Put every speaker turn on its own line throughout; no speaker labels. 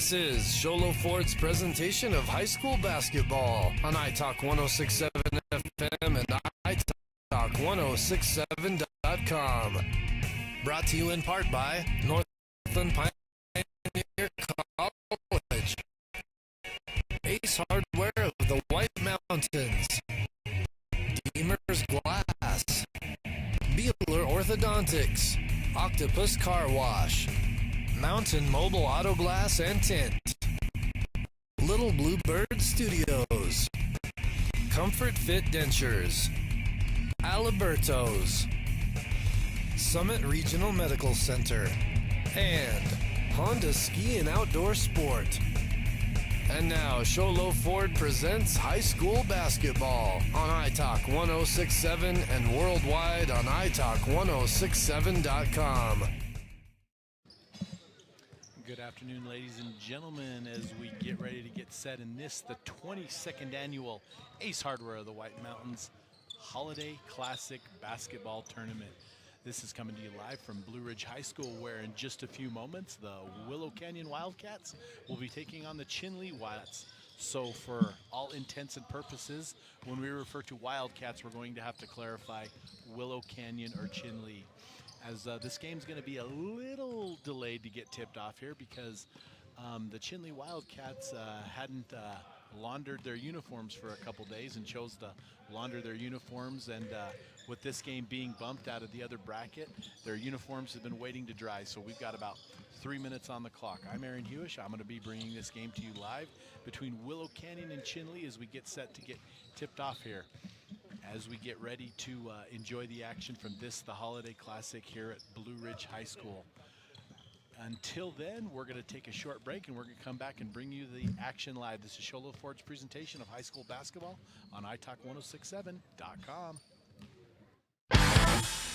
This is Sholo Ford's presentation of high school basketball on iTalk 106.7 FM and iTalk1067.com. Brought to you in part by Northland Pioneer College, Ace Hardware of the White Mountains, Deemer's Glass, Beeler Orthodontics, Octopus Car Wash, Mountain Mobile Auto Glass and Tint, Little Bluebird Studios, Comfort Fit Dentures, Aliberto's, Summit Regional Medical Center, and Honda Ski and Outdoor Sport. And now, Sholo Ford presents high school basketball on iTalk 106.7 and worldwide on iTalk1067.com.
Good afternoon, ladies and gentlemen, as we get ready to get set in this, the 22nd annual Ace Hardware of the White Mountains Holiday Classic Basketball Tournament. This is coming to you live from Blue Ridge High School, where in just a few moments, the Willow Canyon Wildcats will be taking on the Chinle Wildcats. So for all intents and purposes, when we refer to Wildcats, we're going to have to clarify Willow Canyon or Chinle, as this game's going to be a little delayed to get tipped off here because the Chinle Wildcats hadn't laundered their uniforms for a couple days and chose to launder their uniforms, and with this game being bumped out of the other bracket, their uniforms have been waiting to dry, so we've got about 3 minutes on the clock. I'm Aaron Hewish. I'm going to be bringing this game to you live between Willow Canyon and Chinle as we get set to get tipped off here, as we get ready to enjoy the action from this, the Holiday Classic here at Blue Ridge High School. Until then, we're going to take a short break and we're going to come back and bring you the action live. This is Sholo Ford's presentation of high school basketball on iTalk1067.com.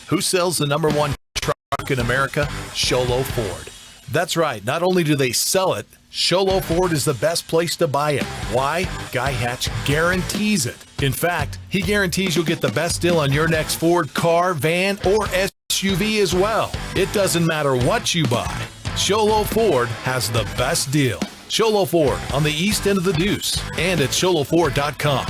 Who sells the #1 truck in America? Sholo Ford. That's right. Not only do they sell it, Sholo Ford is the best place to buy it. Why? Guy Hatch guarantees it. In fact, he guarantees you'll get the best deal on your next Ford car, van, or SUV as well. It doesn't matter what you buy. Sholo Ford has the best deal. Sholo Ford on the east end of the Deuce and at sholoford.com.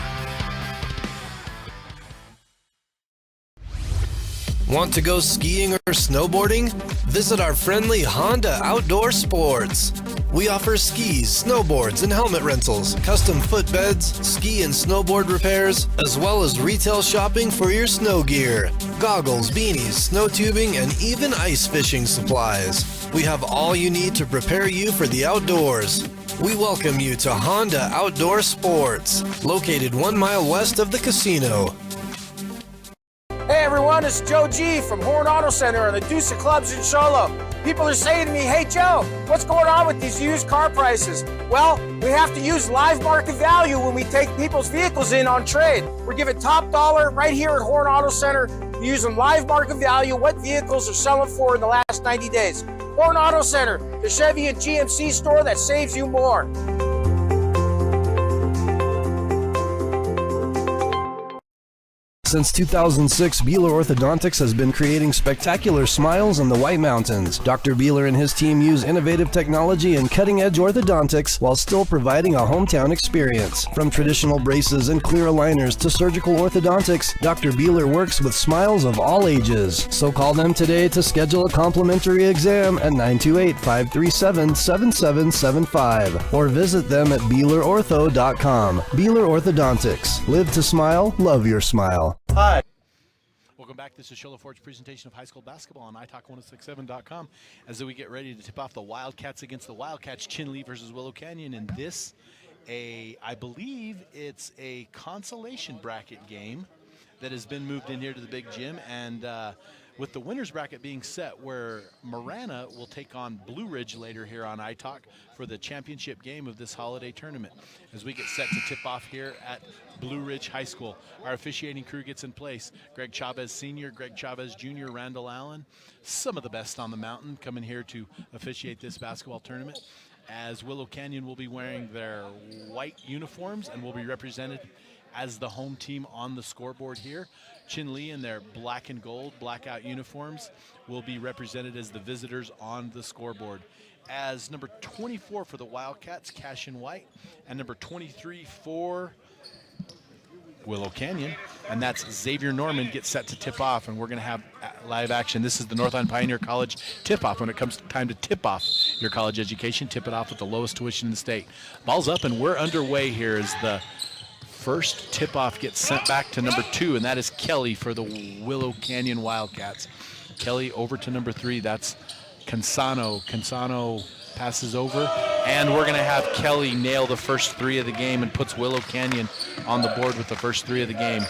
Want to go skiing or snowboarding? Visit our friendly Honda Outdoor Sports. We offer skis, snowboards, and helmet rentals, custom footbeds, ski and snowboard repairs, as well as retail shopping for your snow gear, goggles, beanies, snow tubing, and even ice fishing supplies. We have all you need to prepare you for the outdoors. We welcome you to Honda Outdoor Sports, located 1 mile west of the casino.
Hey everyone, it's Joe G from Horn Auto Center and the Deuce of Clubs in Sholo. People are saying to me, hey Joe, what's going on with these used car prices? Well, we have to use live market value when we take people's vehicles in on trade. We're giving top dollar right here at Horn Auto Center, using live market value, what vehicles are selling for in the last 90 days. Horn Auto Center, the Chevy and GMC store that saves you more.
Since 2006, Beeler Orthodontics has been creating spectacular smiles in the White Mountains. Dr. Beeler and his team use innovative technology and cutting-edge orthodontics while still providing a hometown experience. From traditional braces and clear aligners to surgical orthodontics, Dr. Beeler works with smiles of all ages. So call them today to schedule a complimentary exam at 928-537-7775 or visit them at BeelerOrtho.com. Beeler Orthodontics. Live to smile, love your smile.
Hi. Welcome back. This is Sholo Ford's presentation of high school basketball on iTalk1067.com as we get ready to tip off the Wildcats against the Wildcats, Chinle versus Willow Canyon. And this, I believe it's a consolation bracket game that has been moved in here to the big gym. And with the winner's bracket being set, where Marana will take on Blue Ridge later here on iTalk for the championship game of this holiday tournament. As we get set to tip off here at Blue Ridge High School, our officiating crew gets in place. Greg Chavez Sr., Greg Chavez Jr., Randall Allen, some of the best on the mountain coming here to officiate this basketball tournament, as Willow Canyon will be wearing their white uniforms and will be represented as the home team on the scoreboard here. Chinle in their black and gold blackout uniforms will be represented as the visitors on the scoreboard. As number 24 for the Wildcats, Cash in white, and number 23 for Willow Canyon, and that's Xavier Norman, gets set to tip off, and we're going to have live action. This is the Northland Pioneer College tip-off. When it comes time to tip off your college education, tip it off with the lowest tuition in the state. Ball's up, and we're underway here as the first tip-off gets sent back to number 2, and that is Kelly for the Willow Canyon Wildcats. Kelly over to number 3. That's Cansano. Cansano passes over, and we're going to have Kelly nail the first 3 of the game and puts Willow Canyon on the board with the first 3 of the game.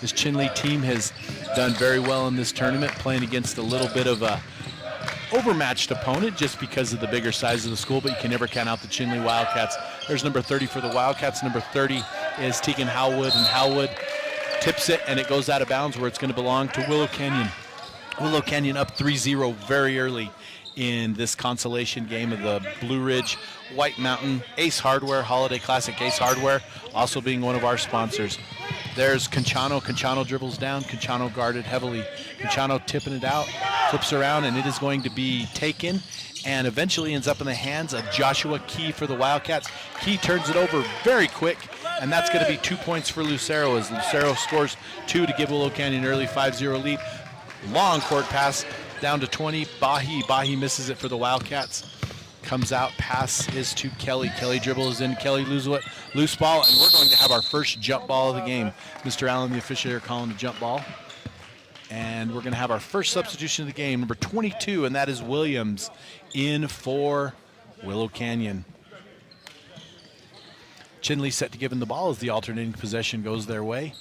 This Chinle team has done very well in this tournament, playing against a little bit of a overmatched opponent just because of the bigger size of the school, but you can never count out the Chinle Wildcats. There's number 30 for the Wildcats. Number 30 is Tegan Howwood, and Howwood tips it, and it goes out of bounds where it's going to belong to Willow Canyon. Willow Canyon up 3-0 very early in this consolation game of the Blue Ridge White Mountain Ace Hardware, Holiday Classic Ace Hardware, also being one of our sponsors. There's Canciano. Canciano dribbles down. Canciano guarded heavily. Canciano tipping it out, flips around, and it is going to be taken and eventually ends up in the hands of Joshua Key for the Wildcats. Key turns it over very quick, and that's going to be 2 points for Lucero as Lucero scores 2 to give Willow Canyon an early 5-0 lead. Long court pass down to 20. Bahi misses it for the Wildcats. Comes out, pass is to Kelly. Kelly dribbles in. Kelly loses it. Loose ball, and we're going to have our first jump ball of the game. Mr. Allen, the official here, calling the jump ball. And we're going to have our first substitution of the game, number 22, and that is Williams in for Willow Canyon. Chinle set to give him the ball as the alternating possession goes their way.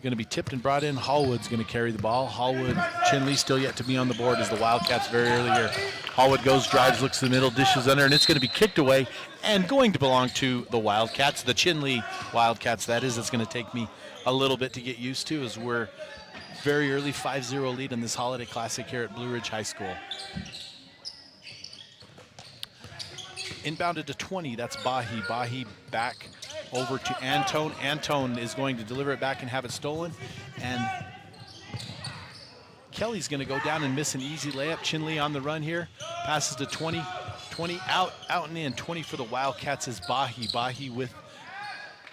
Going to be tipped and brought in. Hallwood's going to carry the ball. Hallwood, Chinle still yet to be on the board as the Wildcats very early here. Hallwood goes, drives, looks to the middle, dishes under, and it's going to be kicked away and going to belong to the Wildcats, the Chinle Wildcats, that is. It's going to take me a little bit to get used to as we're very early 5-0 lead in this Holiday Classic here at Blue Ridge High School. Inbounded to 20, that's Bahi. Bahi back over to Antone. Antone is going to deliver it back and have it stolen. And Kelly's going to go down and miss an easy layup. Chinle on the run here. Passes to 20. 20 out and in. 20 for the Wildcats is Bahi. Bahi with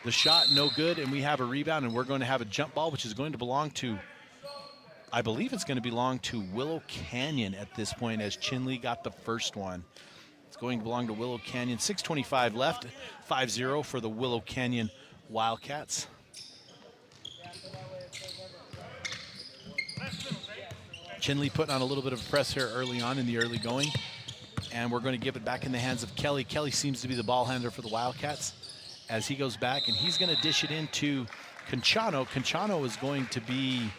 the shot, no good. And we have a rebound, and we're going to have a jump ball, which is going to belong to, I believe it's going to belong to Willow Canyon at this point, as Chinle got the first one. It's going to belong to Willow Canyon. 6:25 left, 5-0 for the Willow Canyon Wildcats. Chinle putting on a little bit of press here early on in the early going, and we're going to give it back in the hands of Kelly. Kelly seems to be the ball handler for the Wildcats as he goes back, and he's going to dish it into Canciano. Canciano is going to be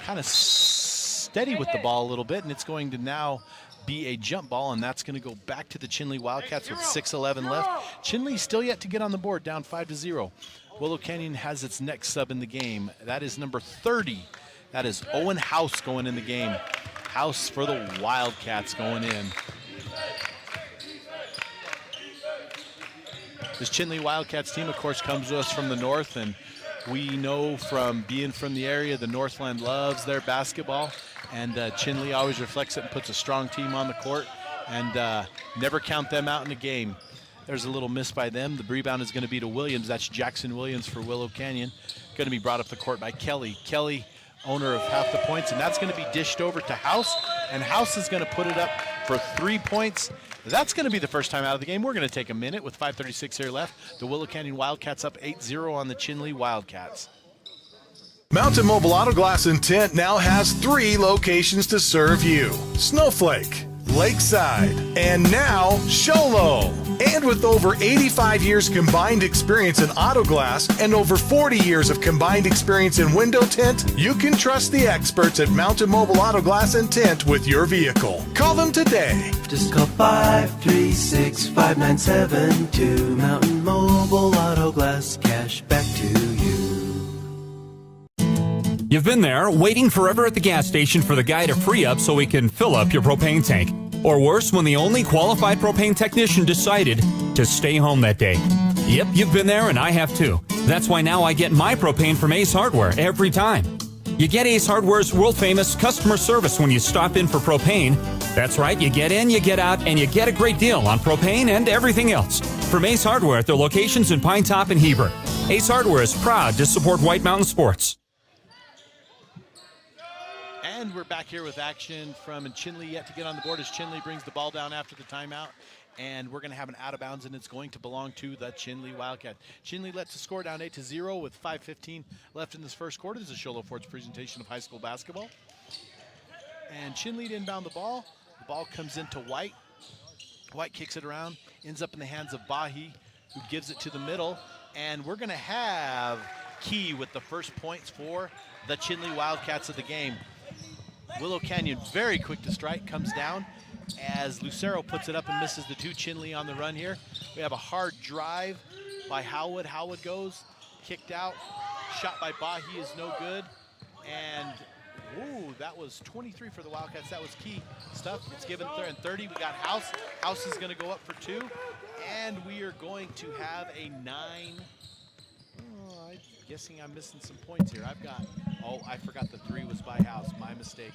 kind of steady with the ball a little bit, and it's going to now be a jump ball, and that's going to go back to the Chinle Wildcats with 6:11 left. Chinle still yet to get on the board, down 5-0. Willow Canyon has its next sub in the game. That is number 30. That is Owen House going in the game. House for the Wildcats going in. This Chinle Wildcats team, of course, comes to us from the north, and we know from being from the area, the Northland loves their basketball. And Chinle always reflects it and puts a strong team on the court, and never count them out in a game. There's a little miss by them. The rebound is going to be to Williams. That's Jackson Williams for Willow Canyon. Going to be brought up the court by Kelly. Kelly, owner of half the points, and that's going to be dished over to House, and House is going to put it up for 3 points. That's going to be the first time out of the game. We're going to take a minute with 5:36 here left. The Willow Canyon Wildcats up 8-0 on the Chinle Wildcats.
Mountain Mobile Auto Glass and Tint now has 3 locations to serve you: Snowflake, Lakeside, and now Sholo. And with over 85 years combined experience in auto glass and over 40 years of combined experience in window tint, you can trust the experts at Mountain Mobile Auto Glass and Tint with your vehicle. Call them today.
Just call 536-5972. Mountain Mobile Auto Glass, cash back to you.
You've been there, waiting forever at the gas station for the guy to free up so he can fill up your propane tank. Or worse, when the only qualified propane technician decided to stay home that day. Yep, you've been there, and I have too. That's why now I get my propane from Ace Hardware every time. You get Ace Hardware's world-famous customer service when you stop in for propane. That's right, you get in, you get out, and you get a great deal on propane and everything else. From Ace Hardware at their locations in Pine Top and Heber. Ace Hardware is proud to support White Mountain sports.
And we're back here with action from Chinle yet to get on the board as Chinle brings the ball down after the timeout. And we're going to have an out of bounds, and it's going to belong to the Chinle Wildcat. Chinle lets the score down 8-0 with 5:15 left in this first quarter. This is Show Low Ford's presentation of high school basketball. And Chinle inbound the ball. The ball comes into White. White kicks it around, ends up in the hands of Bahi, who gives it to the middle. And we're going to have Key with the first points for the Chinle Wildcats of the game. Willow Canyon, very quick to strike, comes down as Lucero puts it up and misses the two. Chinle on the run here. We have a hard drive by Howard. Howard goes, kicked out, shot by Bahi is no good. And, ooh, that was 23 for the Wildcats. That was key stuff. It's given 30. We got House. House is going to go up for two. And we are going to have a 9. Oh, I'm guessing I'm missing some points here. I forgot the 3 was by House. My mistake,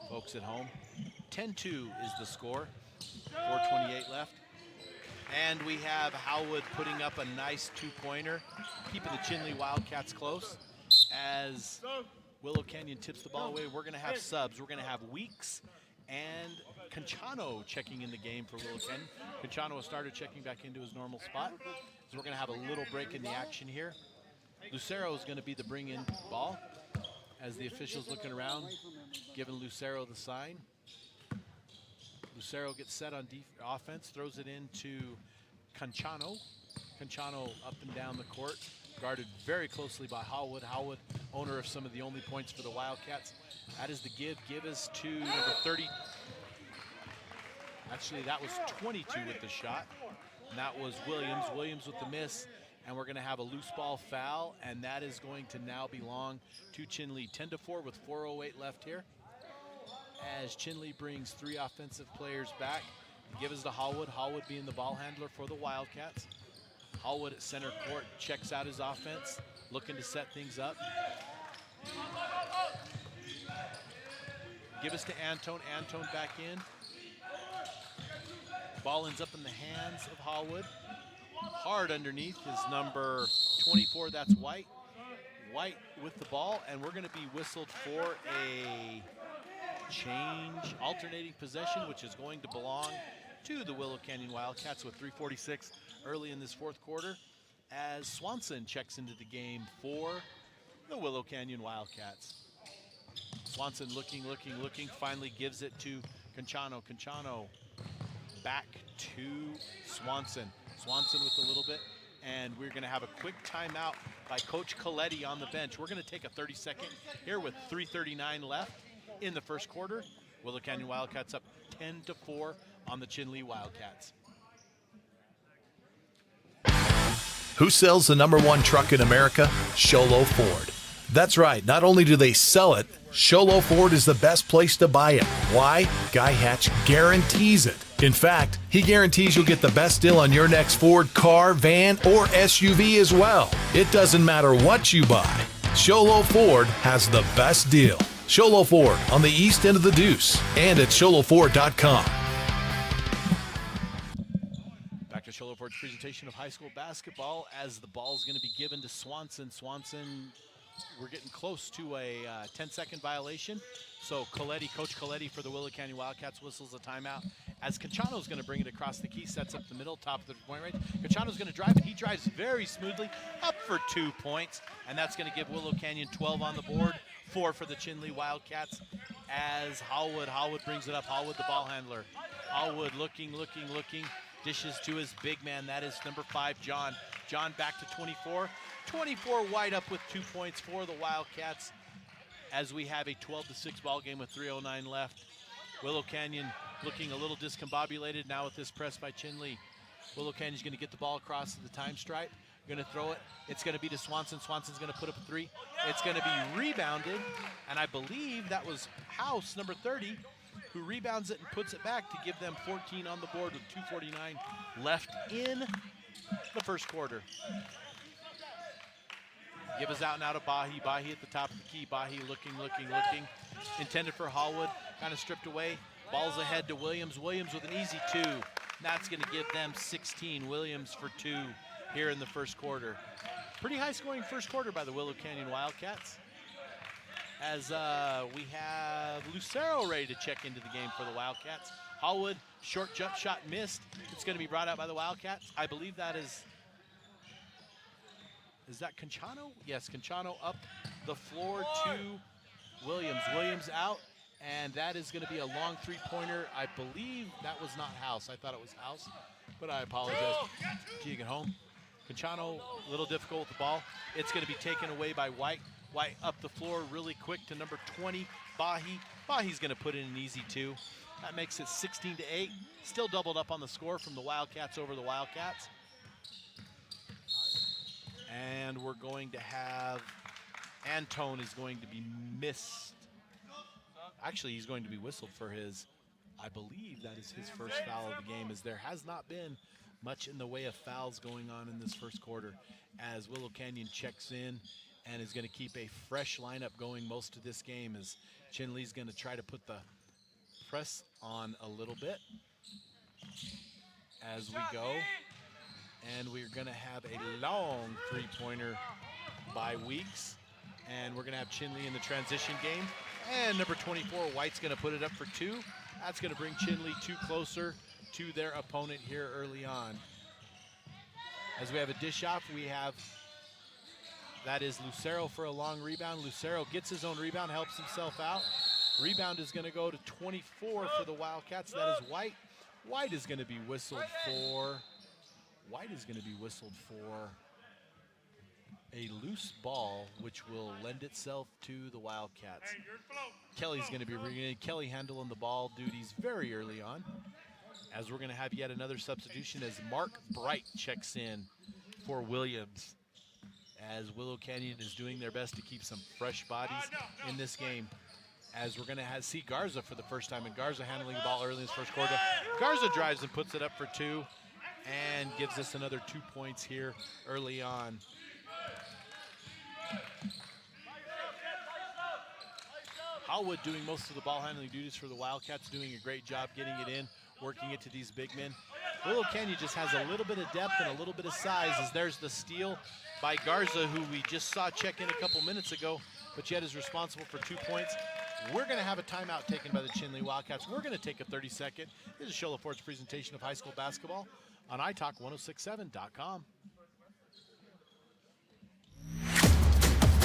folks at home. 10-2 is the score. 4:28 left. And we have Howard putting up a nice 2-pointer, keeping the Chinle Wildcats close. As Willow Canyon tips the ball away, we're going to have subs. We're going to have Weeks and Conchano checking in the game for Willow Canyon. Conchano has started checking back into his normal spot. So we're going to have a little break in the action here. Lucero is going to be the bring-in ball as the officials looking around, giving Lucero the sign. Lucero gets set on offense, throws it into Conchano. Conchano up and down the court, guarded very closely by Howard. Howard, owner of some of the only points for the Wildcats. That is the give. Give is to number 30. Actually, that was 22 with the shot. And that was Williams. Williams with the miss. And we're going to have a loose ball foul, and that is going to now belong to Chinle. 10-4 with 4:08 left here. As Chinle brings 3 offensive players back. Give us to Hallwood. Hallwood being the ball handler for the Wildcats. Hallwood at center court checks out his offense, looking to set things up. Give us to Antone. Antone back in. Ball ends up in the hands of Hallwood. Hard underneath is number 24, that's White. White with the ball, and we're going to be whistled for a change, alternating possession, which is going to belong to the Willow Canyon Wildcats with 3:46 early in this fourth quarter, as Swanson checks into the game for the Willow Canyon Wildcats. Swanson looking, finally gives it to Conchano. Conchano back to Swanson. Swanson with a little bit, and we're going to have a quick timeout by Coach Coletti on the bench. We're going to take a 30-second here with 3:39 left in the first quarter. Willow Canyon Wildcats up 10-4 on the Chinle Wildcats.
Who sells the #1 truck in America? Show Low Ford. That's right, not only do they sell it, Show Low Ford is the best place to buy it. Why? Guy Hatch guarantees it. In fact, he guarantees you'll get the best deal on your next Ford car, van, or SUV as well. It doesn't matter what you buy. Show Low Ford has the best deal. Show Low Ford on the east end of the Deuce and at showlowford.com.
Back to Show Low Ford's presentation of high school basketball as the ball is going to be given to Swanson. Swanson, we're getting close to a 10-second violation. So Coach Coletti for the Willow Canyon Wildcats whistles a timeout as Conchano's going to bring it across the key, sets up the middle, top of the point range. Conchano's going to drive it. He drives very smoothly up for 2 points, and that's going to give Willow Canyon 12 on the board, 4 for the Chinle Wildcats as Hallwood brings it up. Hallwood, the ball handler. Hallwood looking, dishes to his big man. That is number 5, John. John back to 24. 24 White up with 2 points for the Wildcats as we have a 12-6 ball game with 3:09 left. Willow Canyon looking a little discombobulated now with this press by Chinle. Willow Canyon's going to get the ball across to the time stripe. Going to throw it. It's going to be to Swanson. Swanson's going to put up a 3. It's going to be rebounded, and I believe that was House, number 30, who rebounds it and puts it back to give them 14 on the board with 2:49 left in the first quarter. Give us out and out of Bahi. Bahi at the top of the key. Bahi looking. Intended for Hallwood. Kind of stripped away. Ball's ahead to Williams. Williams with an easy 2. That's going to give them 16. Williams for 2 here in the first quarter. Pretty high scoring first quarter by the Willow Canyon Wildcats. As we have Lucero ready to check into the game for the Wildcats. Hallwood, short jump shot missed. It's going to be brought out by the Wildcats. I believe that is that Conchano? Yes, Conchano up the floor to Williams. Williams out, and that is going to be a long three-pointer. I believe that was not House. I thought it was House, but I apologize. Keegan home. Conchano, a little difficult with the ball. It's going to be taken away by White. White up the floor really quick to number 20, Bahi. Bahi's going to put in an easy 2. That makes it 16-8. Still doubled up on the score from the Wildcats over the Wildcats. And we're going to have Antone is going to be missed. Actually, he's going to be whistled for his, I believe that is his first foul of the game, as there has not been much in the way of fouls going on in this first quarter, as Willow Canyon checks in and is going to keep a fresh lineup going most of this game, as Chinle's going to try to put the press on a little bit as we go. And we're going to have a long three-pointer by Weeks. And we're going to have Chinle in the transition game. And number 24, White's going to put it up for 2. That's going to bring Chinle 2 closer to their opponent here early on. As we have a dish off, we have, that is Lucero for a long rebound. Lucero gets his own rebound, helps himself out. Rebound is going to go to 24 for the Wildcats. That is White. White is going to be whistled for a loose ball, which will lend itself to the Wildcats. Kelly's going to be bringing in. Kelly handling the ball duties very early on, as we're going to have yet another substitution as Mark Bright checks in for Williams, as Willow Canyon is doing their best to keep some fresh bodies in this game. As we're going to see Garza for the first time, and Garza handling the ball early in this first quarter. Garza drives and puts it up for 2 and gives us another 2 points here early on. Hallwood doing most of the ball handling duties for the Wildcats, doing a great job getting it in, working it to these big men. Willow Canyon just has a little bit of depth and a little bit of size, as there's the steal by Garza, who we just saw check in a couple minutes ago, but yet is responsible for 2 points. We're going to have a timeout taken by the Chinle Wildcats. We're going to take a 30-second. This is Shola Ford's presentation of high school basketball on iTalk1067.com.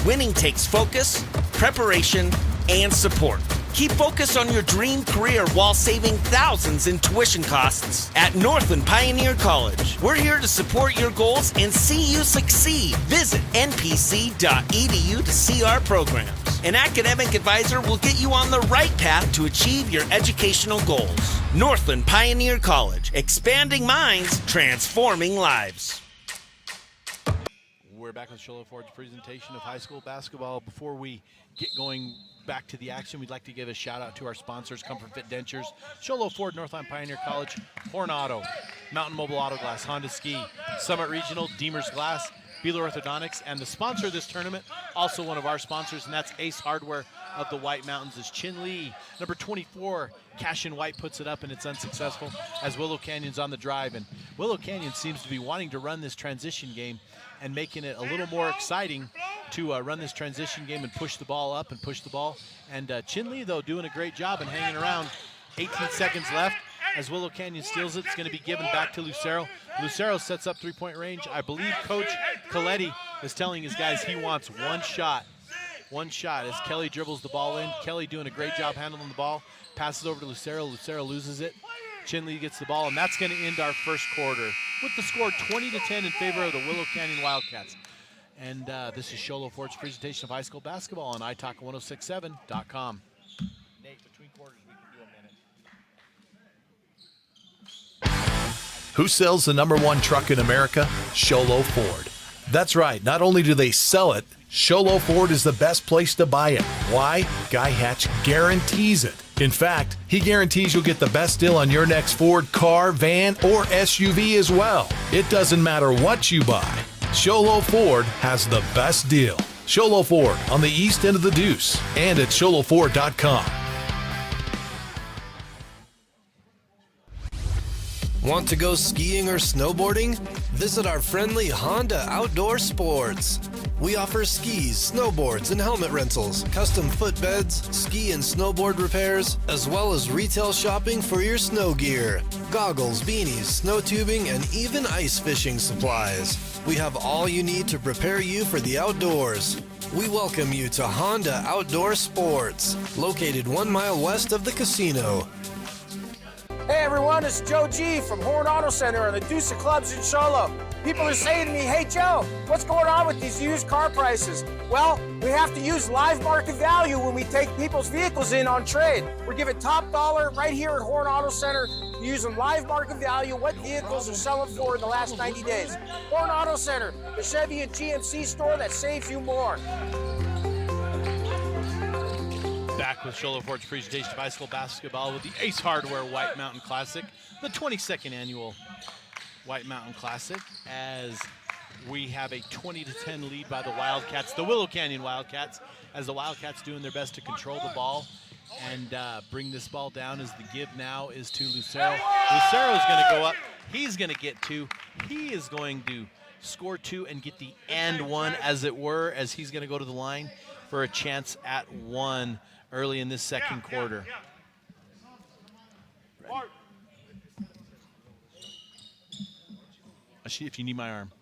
Winning takes focus, preparation, and support. Keep focused on your dream career while saving thousands in tuition costs at Northland Pioneer College. We're here to support your goals and see you succeed. Visit npc.edu to see our programs. An academic advisor will get you on the right path to achieve your educational goals. Northland Pioneer College, expanding minds, transforming lives.
We're back with Shola Ford's presentation of high school basketball. Before we get going back to the action, we'd like to give a shout out to our sponsors, Comfort Fit Dentures, Shola Ford, Northland Pioneer College, Horn Auto, Mountain Mobile Auto Glass, Honda Ski, Summit Regional, Deemer's Glass, Beeler Orthodontics, and the sponsor of this tournament, also one of our sponsors, and that's Ace Hardware of the White Mountains, is Chinle. Number 24, Cashin White puts it up, and it's unsuccessful as Willow Canyon's on the drive. And Willow Canyon seems to be wanting to run this transition game and making it a little more exciting to run this transition game and push the ball up and push the ball. And Chinle, though, doing a great job and hanging around. 18 seconds left as Willow Canyon steals it. It's going to be given back to Lucero. Lucero sets up three-point range. I believe Coach Coletti is telling his guys he wants one shot. One shot as Kelly dribbles the ball in. Kelly doing a great job handling the ball. Passes over to Lucero. Lucero loses it. Chinle gets the ball, and that's going to end our first quarter with the score 20-10 in favor of the Willow Canyon Wildcats. And this is Shola Ford's presentation of high school basketball on iTalk1067.com. Nate, between quarters, we can do a minute.
Who sells the #1 truck in America? Shola Ford. That's right. Not only do they sell it, Shola Ford is the best place to buy it. Why? Guy Hatch guarantees it. In fact, he guarantees you'll get the best deal on your next Ford car, van, or SUV as well. It doesn't matter what you buy. Sholo Ford has the best deal. Sholo Ford on the east end of the Deuce and at sholoford.com.
Want to go skiing or snowboarding? Visit our friendly Honda Outdoor Sports. We offer skis, snowboards, and helmet rentals, custom footbeds, ski and snowboard repairs, as well as retail shopping for your snow gear, goggles, beanies, snow tubing, and even ice fishing supplies. We have all you need to prepare you for the outdoors. We welcome you to Honda Outdoor Sports, located 1 mile west of the casino.
Hey everyone, it's Joe G from Horn Auto Center and the Deuce of Clubs in Sholo. People are saying to me, hey Joe, what's going on with these used car prices? Well, we have to use live market value when we take people's vehicles in on trade. We're giving top dollar right here at Horn Auto Center, using live market value, what vehicles are selling for in the last 90 days. Horn Auto Center, the Chevy and GMC store that saves you more.
Back with Sholo Ford's presentation of high school basketball with the Ace Hardware White Mountain Classic, the 22nd annual White Mountain Classic, as we have a 20-10 lead by the Wildcats, the Willow Canyon Wildcats, as the Wildcats doing their best to control the ball and bring this ball down, as the give now is to Lucero. Lucero is going to go up. He's going to get 2. He is going to score 2 and get the and 1, as it were, as he's going to go to the line for a chance at 1 early in this second quarter. If you need my arm.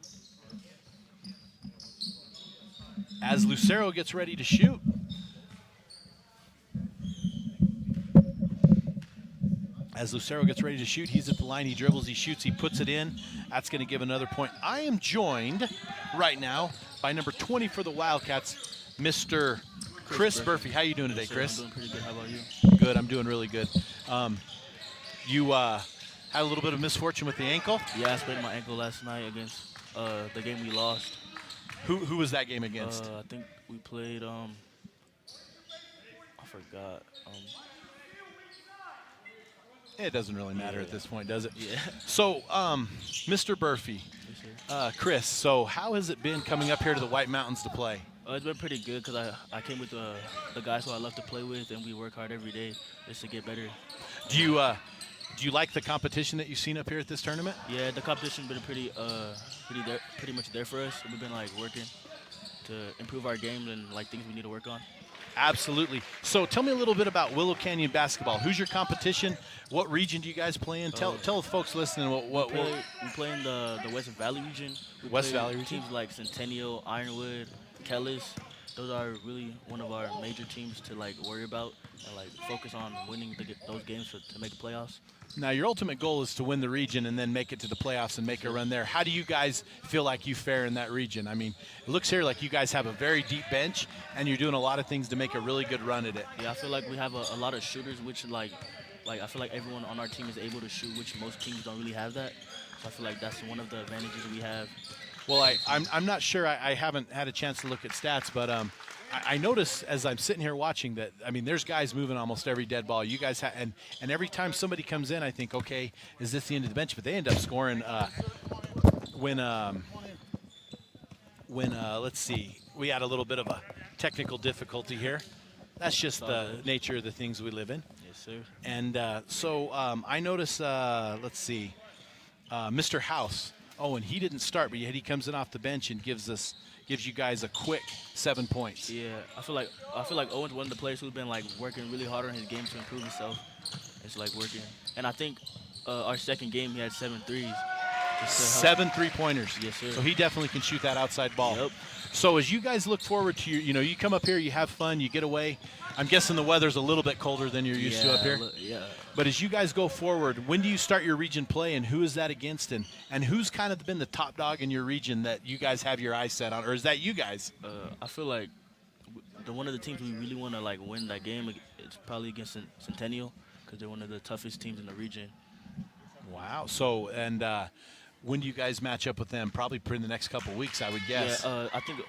As Lucero gets ready to shoot. He's at the line, he dribbles, he shoots, he puts it in. That's going to give another point. I am joined right now by number 20 for the Wildcats, Mr. Chris Murphy. How you doing today, Chris?
I'm doing pretty good. How about you?
Good. I'm doing really good. You had a little bit of misfortune with the ankle?
Yeah, I sprained my ankle last night against the game we lost.
Who was that game against?
I think we played, I forgot.
It doesn't really matter at this point, does it?
Yeah.
So, Mr. Murphy, Chris, so how has it been coming up here to the White Mountains to play?
It's been pretty good because I came with the guys who I love to play with, and we work hard every day just to get better.
Do you like the competition that you've seen up here at this tournament?
Yeah, the competition's been pretty much there for us. We've been working to improve our game and things we need to work on.
Absolutely. So tell me a little bit about Willow Canyon basketball. Who's your competition? What region do you guys play in? Tell the folks listening what
we play in the West Valley region.
West Valley region.
Teams like Centennial, Ironwood, Kellis. Those are really one of our major teams to worry about and focus on winning those games to make the playoffs.
Now, your ultimate goal is to win the region and then make it to the playoffs and make a run there. How do you guys feel like you fare in that region? I mean, it looks here like you guys have a very deep bench, and you're doing a lot of things to make a really good run at it.
Yeah, I feel like we have a lot of shooters, which I feel like everyone on our team is able to shoot, which most teams don't really have that. So I feel like that's one of the advantages we have.
Well, I'm not sure. I haven't had a chance to look at stats, but I notice as I'm sitting here watching that, I mean, there's guys moving almost every dead ball. You guys and every time somebody comes in, I think, okay, is this the end of the bench? But they end up scoring when let's see, we had a little bit of a technical difficulty here. That's just the nature of the things we live in.
Yes, sir.
And so I notice, let's see, Mr. House. Oh, and he didn't start, but yet he comes in off the bench and gives you guys a quick 7 points.
Yeah, I feel like Owen's one of the players who's been working really hard on his game to improve himself. It's working, and I think our second game he had 7 threes.
7 3-pointers.
Yes, sir.
So he definitely can shoot that outside ball.
Yep.
So as you guys look forward to you come up here, you have fun, you get away. I'm guessing the weather's a little bit colder than you're used to up here.
Yeah.
But as you guys go forward, when do you start your region play, and who is that against, and who's kind of been the top dog in your region that you guys have your eyes set on, or is that you guys?
I feel like one of the teams we really want to win that game, it's probably against Centennial, because they're one of the toughest teams in the region.
Wow. So, and When do you guys match up with them? Probably in the next couple weeks, I would guess.
Yeah, I think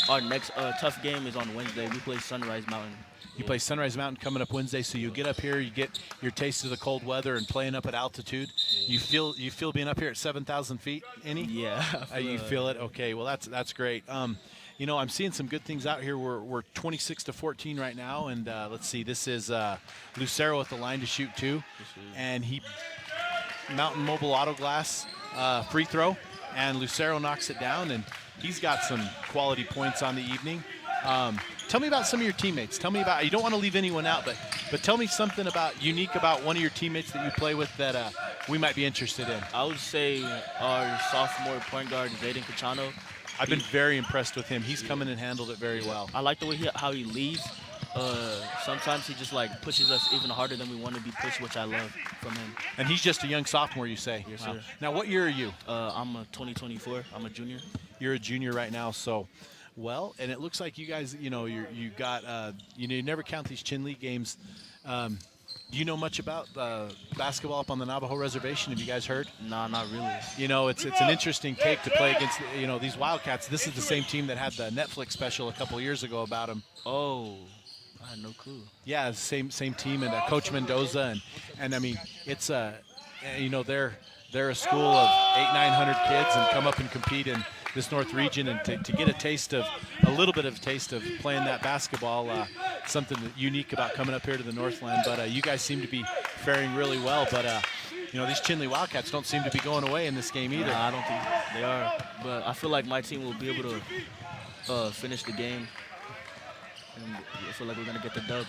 our next tough game is on Wednesday. We play Sunrise Mountain.
You play Sunrise Mountain coming up Wednesday, so you get up here, you get your taste of the cold weather and playing up at altitude. Yeah. You feel being up here at 7,000 feet, any?
Yeah.
You feel it? Okay, well that's great. You know, I'm seeing some good things out here. We're 26-14 right now, and let's see. This is Lucero at the line to shoot two, and he Mountain Mobile Auto Glass free throw, and Lucero knocks it down, and he's got some quality points on the evening. Tell me about some of your teammates. Tell me about, you don't want to leave anyone out, but tell me something unique about one of your teammates that you play with that we might be interested in.
I would say our sophomore point guard, Zayden Cachano.
I've been very impressed with him. He's come in and handled it very well.
I like the way how he leads. Sometimes he just like pushes us even harder than we want to be pushed, which I love from him.
And he's just a young sophomore, you say?
Yes, sir.
Now, what year are you?
I'm a 2024. I'm a junior.
You're a junior right now, so. Well, and it looks like you guys, you never count these Chinle games. Do you know much about basketball up on the Navajo Reservation? Have you guys heard?
No, not really.
You know, it's an interesting take to play against, these Wildcats. This is the same team that had the Netflix special a couple of years ago about them.
Oh, I had no clue.
Yeah, same team, and Coach Mendoza, and I mean, it's they're a school of 800-900 kids and come up and compete in this North region, and to get a little bit of a taste of playing that basketball, something unique about coming up here to the Northland. But you guys seem to be faring really well. But these Chinle Wildcats don't seem to be going away in this game either.
Nah, I don't think they are. But I feel like my team will be able to finish the game, and I feel like we're gonna get the dub.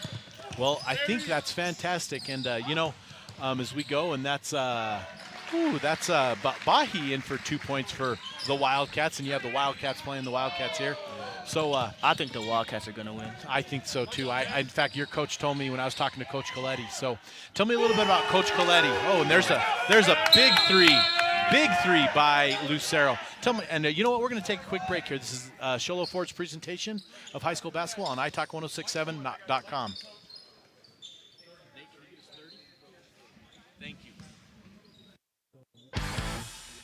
Well, I think that's fantastic, and as we go, and that's Bahi in for 2 points for the Wildcats, and you have the Wildcats playing the Wildcats here. So
I think the Wildcats are going to win.
I think so too. In fact, your coach told me when I was talking to Coach Coletti. So tell me a little bit about Coach Coletti. Oh, and there's a big three by Lucero. Tell me, and you know what? We're going to take a quick break here. This is Sholo Ford's presentation of high school basketball on italk1067.com.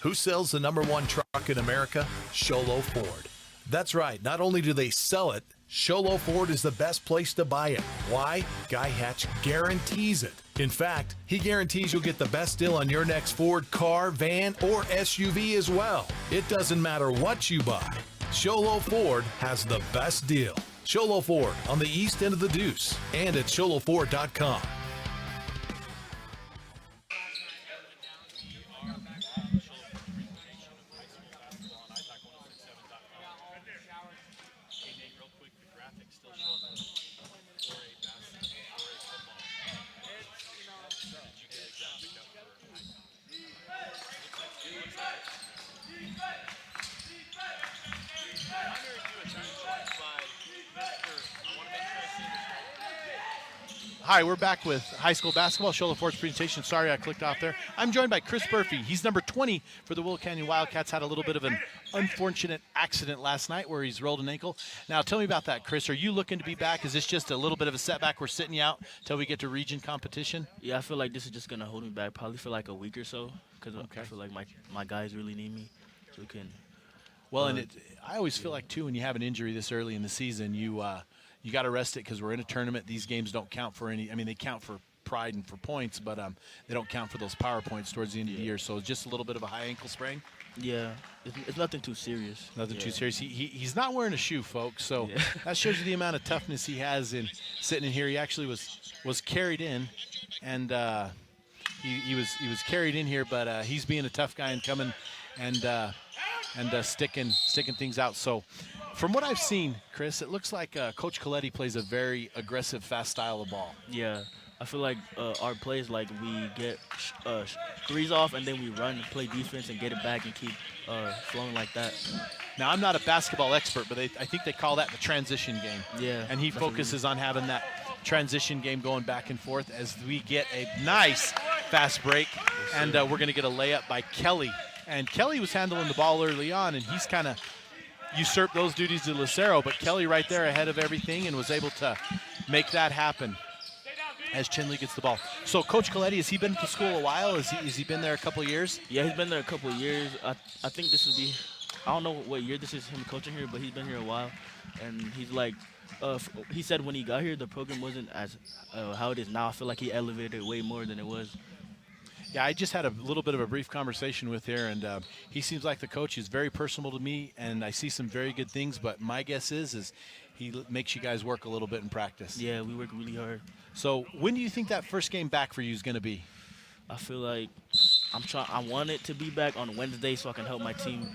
Who sells the #1 truck in America? Sholo Ford. That's right. Not only do they sell it, Sholo Ford is the best place to buy it. Why? Guy Hatch guarantees it. In fact, he guarantees you'll get the best deal on your next Ford car, van, or SUV as well. It doesn't matter what you buy. Sholo Ford has the best deal. Sholo Ford on the east end of the Deuce and at sholoford.com.
Hi, we're back with high school basketball. Sholo Ford's presentation. Sorry, I clicked off there. I'm joined by Chris Murphy. He's number 20 for the Willow Canyon Wildcats. Had a little bit of an unfortunate accident last night where he's rolled an ankle. Now, tell me about that, Chris. Are you looking to be back? Is this just a little bit of a setback? We're sitting you out until we get to region competition?
Yeah, I feel like this is just going to hold me back probably for like a week or so, because I feel like my guys really need me so we can.
Well, and I always feel like, too, when you have an injury this early in the season, you got to rest it because we're in a tournament. These games don't count for any – I mean, they count for pride and for points, but they don't count for those power points towards the end of the year. So just a little bit of a high ankle sprain?
Yeah, it's nothing too serious.
Nothing too serious. He's not wearing a shoe, folks, so that shows you the amount of toughness he has in sitting in here. He actually was carried in, and he was carried in here, but he's being a tough guy and coming and sticking things out. So from what I've seen, Chris, it looks like Coach Coletti plays a very aggressive, fast style of ball.
Yeah, I feel like our plays, like we get threes off and then we run, play defense, and get it back and keep flowing like that.
Now, I'm not a basketball expert, but I think they call that the transition game.
Yeah.
And he focuses on having that transition game going back and forth as we get a nice fast break. And we're going to get a layup by Kelly. And Kelly was handling the ball early on, and he's kind of usurped those duties to Lucero. But Kelly right there ahead of everything and was able to make that happen. as Chinle gets the ball. So Coach Coletti, has he been to school a while? Has he been there a couple of years?
Yeah, he's been there a couple of years. I think this would be, I don't know what year this is him coaching here, but he's been here a while. And he's like, he said when he got here, the program wasn't as how it is now. I feel like he elevated it way more than it was.
Yeah, I just had a little bit of a brief conversation with here, and he seems like the coach. He's very personal to me, and I see some very good things, but my guess is he makes you guys work a little bit in practice.
Yeah, we work really hard.
So when do you think that first game back for you is going to be?
I feel like I want it to be back on Wednesday so I can help my team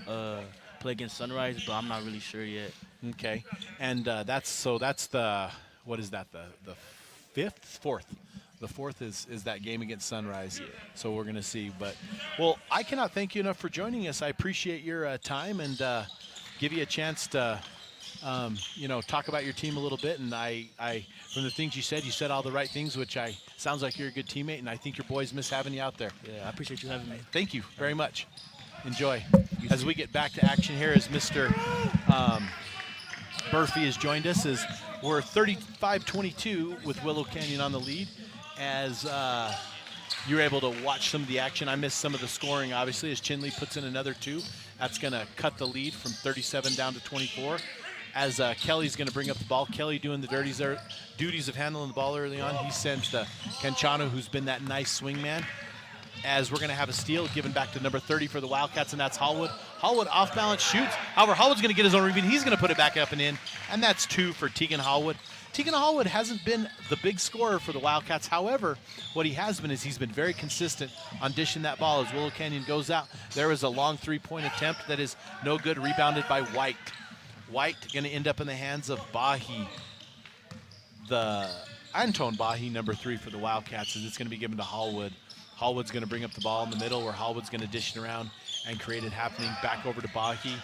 play against Sunrise, but I'm not really sure yet.
Okay, and that's the, what is that, the fourth? The fourth is that game against Sunrise.
Yeah.
So we're going to see. But, well, I cannot thank you enough for joining us. I appreciate your time and give you a chance to, talk about your team a little bit. And I from the things you said all the right things, which sounds like you're a good teammate, and I think your boys miss having you out there.
Yeah, I appreciate you having me.
Thank you very much. Enjoy. As we get back to action here, as Mr. Murphy has joined us, as we're 35-22 with Willow Canyon on the lead. As you're able to watch some of the action, I missed some of the scoring, obviously, as Chinle puts in another 2. That's going to cut the lead from 37 down to 24. As Kelly's going to bring up the ball. Kelly doing the duties of handling the ball early on. He sends to Kenchano, who's been that nice swingman. As we're going to have a steal given back to number 30 for the Wildcats, and that's Hallwood. Hallwood off balance shoots. However, Hallwood's going to get his own rebound. He's going to put it back up and in, and that's 2 for Tegan Hallwood. Tegan Hallwood hasn't been the big scorer for the Wildcats. However, what he has been is he's been very consistent on dishing that ball as Willow Canyon goes out. There is a long 3-point attempt that is no good, rebounded by White. White going to end up in the hands of Bahi. The Anton Bahi, number 3 for the Wildcats, as it's going to be given to Hallwood. Hallwood's going to bring up the ball in the middle, where Hallwood's going to dish it around and create it happening back over to Bahi.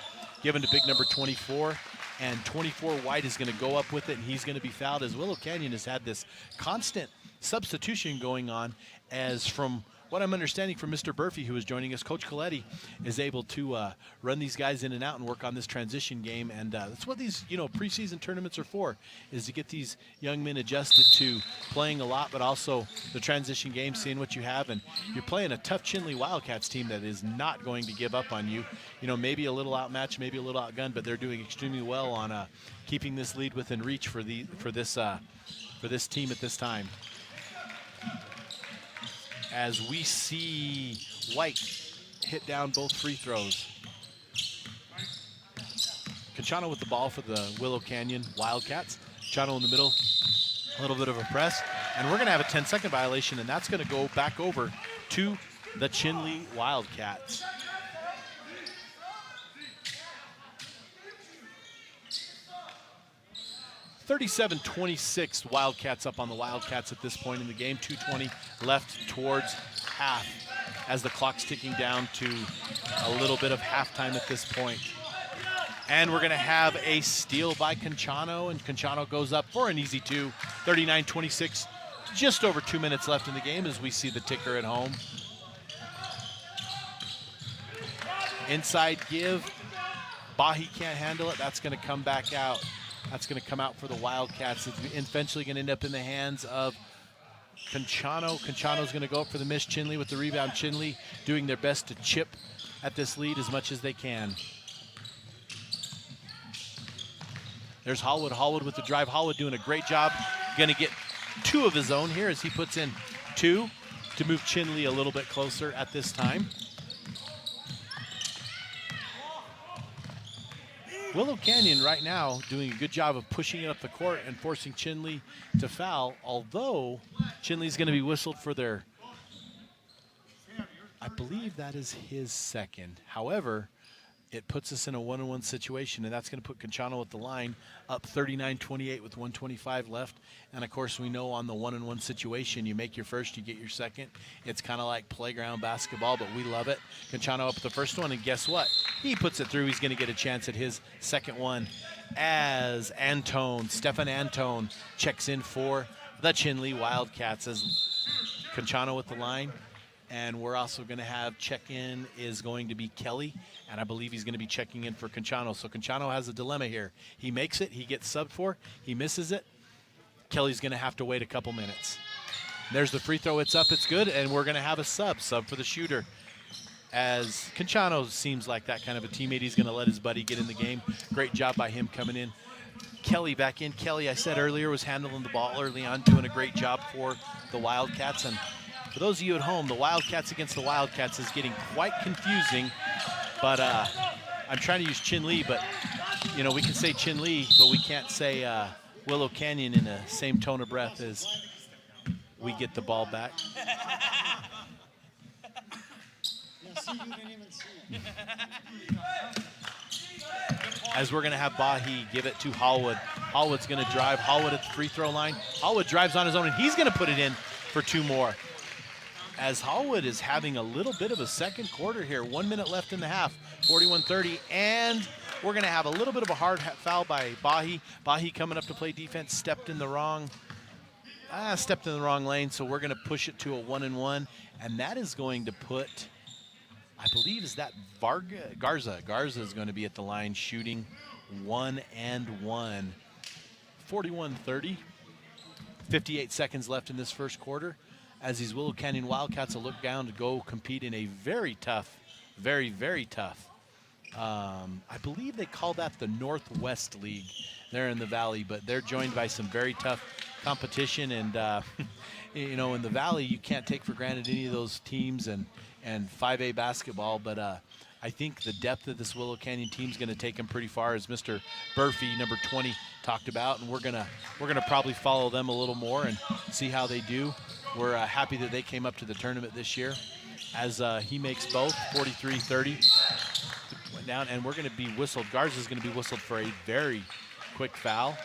Given to big number 24. And 24 White is going to go up with it, and he's going to be fouled, as Willow Canyon has had this constant substitution going on, as from what I'm understanding from Mr. Murphy, who is joining us, Coach Coletti is able to run these guys in and out and work on this transition game. And that's what these preseason tournaments are for, is to get these young men adjusted to playing a lot, but also the transition game, seeing what you have. And you're playing a tough Chinle Wildcats team that is not going to give up on you. Maybe a little outmatched, maybe a little outgunned, but they're doing extremely well on keeping this lead within reach for this team at this time. As we see White hit down both free throws. Conchano with the ball for the Willow Canyon Wildcats. Conchano in the middle, a little bit of a press. And we're going to have a 10-second violation, and that's going to go back over to the Chinle Wildcats. (37-26) Wildcats up on the Wildcats at this point in the game. 2:20 left towards half, as the clock's ticking down to a little bit of halftime at this point. And we're going to have a steal by Conchano, and Conchano goes up for an easy 2. 39-26, just over 2 minutes left in the game as we see the ticker at home. Inside give. Bahi can't handle it. That's going to come back out. That's going to come out for the Wildcats. It's eventually going to end up in the hands of Conchano. Conchano's going to go up for the miss. Chinle with the rebound. Chinle doing their best to chip at this lead as much as they can. There's Hallwood. Hallwood with the drive. Hallwood doing a great job. Going to get 2 of his own here as he puts in 2 to move Chinle a little bit closer at this time. Willow Canyon right now doing a good job of pushing it up the court and forcing Chinle to foul, although Chinle's going to be whistled for their, I believe that is his second. However, it puts us in a 1-on-1 situation, and that's going to put Conchano at the line up 39-28 with 1:25 left. And, of course, we know on the 1-on-1 situation, you make your first, you get your second. It's kind of like playground basketball, but we love it. Conchano up the first one, and guess what? He puts it through. He's going to get a chance at his second one as Stefan Antone checks in for the Chinle Wildcats as Conchano with the line. And we're also going to have check-in is going to be Kelly, and I believe he's going to be checking in for Conchano. So Conchano has a dilemma here. He makes it, he gets subbed for, he misses it. Kelly's going to have to wait a couple minutes. There's the free throw. It's up. It's good. And we're going to have a sub for the shooter. As Conchano seems like that kind of a teammate, he's going to let his buddy get in the game. Great job by him coming in. Kelly back in. Kelly, I said earlier, was handling the ball early on, doing a great job for the Wildcats. And for those of you at home, the Wildcats against the Wildcats is getting quite confusing. But I'm trying to use Chinle, but, you know, we can say Chinle, but we can't say Willow Canyon in the same tone of breath as we get the ball back. As we're going to have Bahi give it to Hallwood. Hallwood's going to drive. Hallwood at the free throw line. Hallwood drives on his own, and he's going to put it in for 2 more. As Hallwood is having a little bit of a second quarter here. 1 minute left in the half, 41-30, and we're going to have a little bit of a hard foul by Bahi. Bahi coming up to play defense, stepped in the wrong lane, so we're going to push it to a 1-and-1, and that is going to put, I believe, is that Garza. Garza is going to be at the line shooting 1-and-1. 41-30. 58 seconds left in this first quarter as these Willow Canyon Wildcats will look down to go compete in a very tough, very, very tough. I believe they call that the Northwest League there in the Valley, but they're joined by some very tough competition. And, you know, in the Valley, you can't take for granted any of those teams and 5A basketball, but I think the depth of this Willow Canyon team is going to take them pretty far, as Mr. Burfee, number 20, talked about, and we're gonna probably follow them a little more and see how they do. We're happy that they came up to the tournament this year, as he makes both 43-30. Went down, and we're going to be whistled. Garza's going to be whistled for a very quick foul,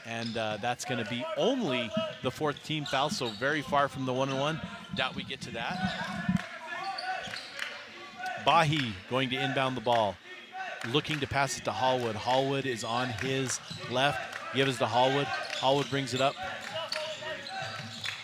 and that's going to be only the 4th team foul, so very far from the 1-and-1. Doubt we get to that. Bahi going to inbound the ball, looking to pass it to Hallwood. Hallwood is on his left. Gives to Hallwood. Hallwood brings it up.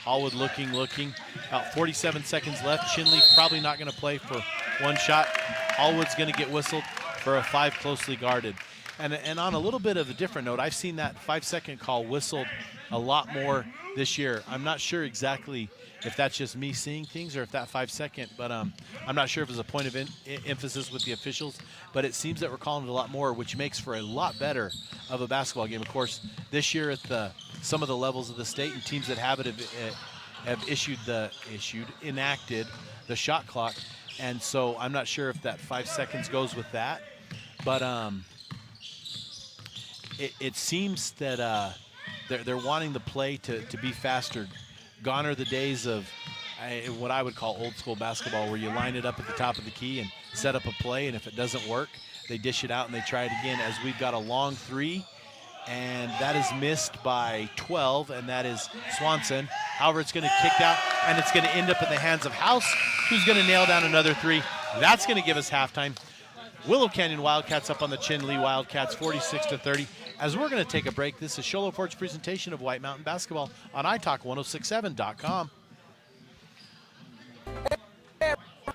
Hallwood looking. About 47 seconds left. Chinle probably not going to play for one shot. Hallwood's going to get whistled for a 5 closely guarded. And on a little bit of a different note, I've seen that 5-second call whistled a lot more this year. I'm not sure exactly if that's just me seeing things or if that 5-second, but I'm not sure if it's a point of emphasis with the officials, but it seems that we're calling it a lot more, which makes for a lot better of a basketball game. Of course, this year at some of the levels of the state and teams that have it have enacted the shot clock, and so I'm not sure if that 5 seconds goes with that, but it seems that they're wanting the play to be faster. Gone are the days of what I would call old school basketball, where you line it up at the top of the key and set up a play, and if it doesn't work, they dish it out and they try it again. As we've got a long 3, and that is missed by 12, and that is Swanson. However, it's going to kick out, and it's going to end up in the hands of House, who's going to nail down another 3. That's going to give us halftime. Willow Canyon Wildcats up on the Chinle Wildcats, 46-30. As we're going to take a break, this is Sholo Ford's presentation of White Mountain Basketball on iTalk1067.com.
Hey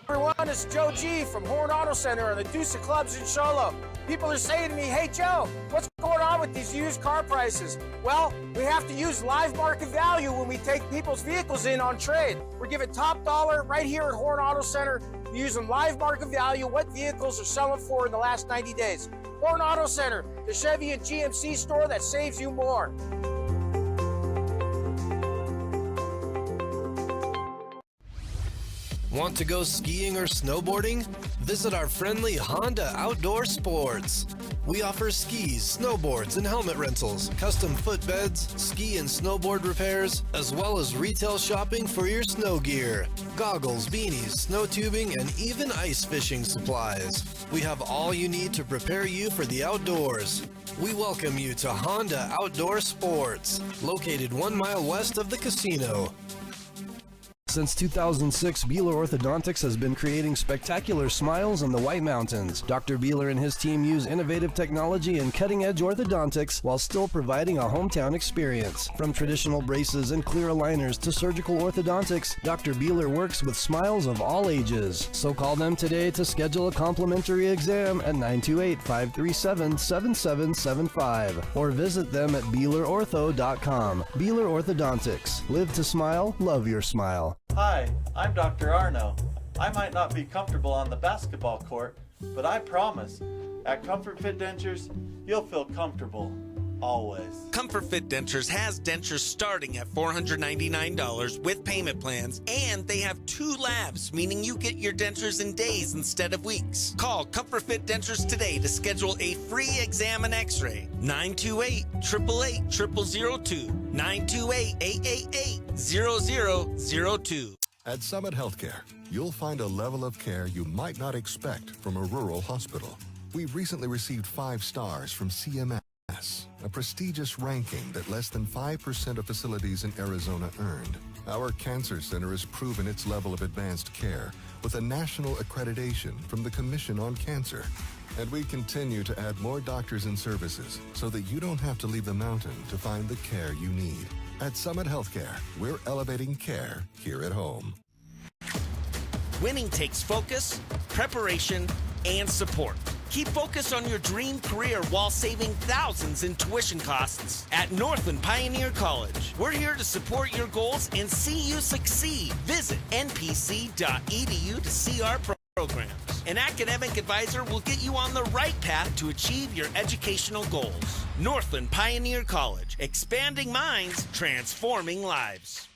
everyone, it's Joe G from Horn Auto Center and the Deuce of Clubs in Sholo. People are saying to me, hey Joe, what's going on with these used car prices? Well, we have to use live market value when we take people's vehicles in on trade. We're giving top dollar right here at Horn Auto Center, using live market value, what vehicles are selling for in the last 90 days. Horn Auto Center, the Chevy and GMC store that saves you more.
Want to go skiing or snowboarding? Visit our friendly Honda Outdoor Sports. We offer skis, snowboards, and helmet rentals, custom footbeds, ski and snowboard repairs, as well as retail shopping for your snow gear, goggles, beanies, snow tubing, and even ice fishing supplies. We have all you need to prepare you for the outdoors. We welcome you to Honda Outdoor Sports, located 1 mile west of the casino. Since 2006, Beeler Orthodontics has been creating spectacular smiles in the White Mountains. Dr. Beeler and his team use innovative technology and cutting-edge orthodontics while still providing a hometown experience. From traditional braces and clear aligners to surgical orthodontics, Dr. Beeler works with smiles of all ages. So call them today to schedule a complimentary exam at 928-537-7775 or visit them at BeelerOrtho.com. Beeler Orthodontics. Live to smile, love your smile.
Hi, I'm Dr. Arno. I might not be comfortable on the basketball court, but I promise, at Comfort Fit Dentures, you'll feel comfortable, always.
Comfort Fit Dentures has dentures starting at $499 with payment plans, and they have 2 labs, meaning you get your dentures in days instead of weeks. Call Comfort Fit Dentures today to schedule a free exam and x-ray. 928-888-0002. 928-888-0002.
At Summit Healthcare, you'll find a level of care you might not expect from a rural hospital. We've recently received 5 stars from CMS, a prestigious ranking that less than 5% of facilities in Arizona earned. Our cancer center has proven its level of advanced care with a national accreditation from the Commission on Cancer. And we continue to add more doctors and services so that you don't have to leave the mountain to find the care you need. At Summit Healthcare, we're elevating care here at home.
Winning takes focus, preparation, and support. Keep focus on your dream career while saving thousands in tuition costs at Northland Pioneer College. We're here to support your goals and see you succeed. Visit npc.edu to see our programs. An academic advisor will get you on the right path to achieve your educational goals. Northland Pioneer College, expanding minds, transforming lives.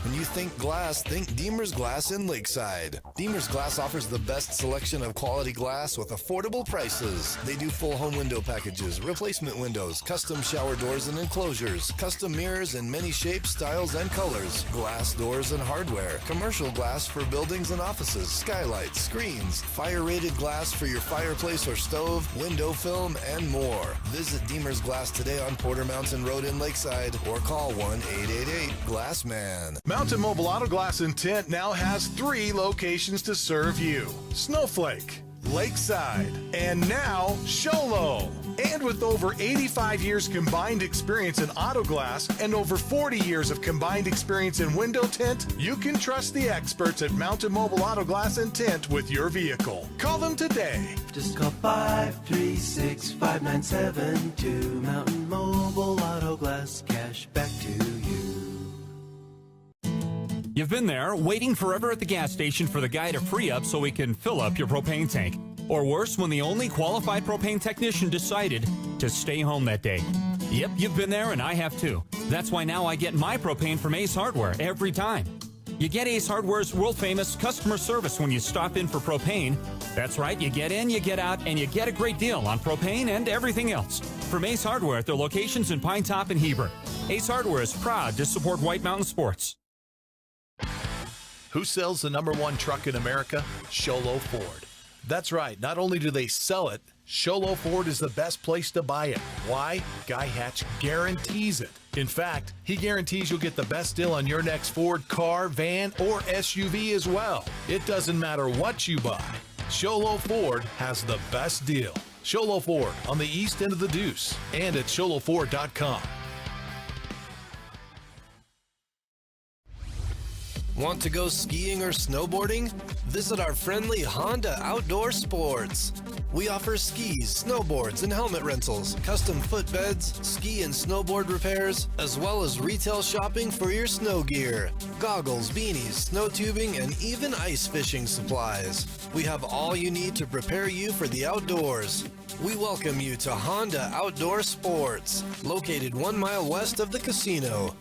When you think glass, think Deemer's Glass in Lakeside. Deemer's Glass offers the best selection of quality glass with affordable prices. They do full home window packages, replacement windows, custom shower doors and enclosures, custom mirrors in many shapes, styles, and colors, glass doors and hardware, commercial glass for buildings and offices, skylights, screens, fire-rated glass for your fireplace or stove, window film, and more. Visit Deemer's Glass today on Porter Mountain Road in Lakeside or call 1-888-GLASSMAN.
Mountain Mobile Auto Glass and Tint now has 3 locations to serve you. Snowflake, Lakeside, and now Show Low. And with over 85 years combined experience in auto glass and over 40 years of combined experience in window tint, you can trust the experts at Mountain Mobile Auto Glass and Tint with your vehicle. Call them today.
Just call 536-5972. Mountain Mobile Auto Glass, cash back to you.
You've been there, waiting forever at the gas station for the guy to free up so he can fill up your propane tank. Or worse, when the only qualified propane technician decided to stay home that day. Yep, you've been there and I have too. That's why now I get my propane from Ace Hardware every time. You get Ace Hardware's world-famous customer service when you stop in for propane. That's right, you get in, you get out, and you get a great deal on propane and everything else. From Ace Hardware at their locations in Pine Top and Heber. Ace Hardware is proud to support White Mountain Sports.
Who sells the #1 truck in America? Sholo Ford. That's right. Not only do they sell it, Sholo Ford is the best place to buy it. Why? Guy Hatch guarantees it. In fact, he guarantees you'll get the best deal on your next Ford car, van, or SUV as well. It doesn't matter what you buy. Sholo Ford has the best deal. Sholo Ford on the east end of the Deuce and at sholoford.com.
Want to go skiing or snowboarding? Visit our friendly Honda Outdoor Sports. We offer skis, snowboards, and helmet rentals, custom footbeds, ski and snowboard repairs, as well as retail shopping for your snow gear, goggles, beanies, snow tubing, and even ice fishing supplies. We have all you need to prepare you for the outdoors. We welcome you to Honda Outdoor Sports, located 1 mile west of the casino.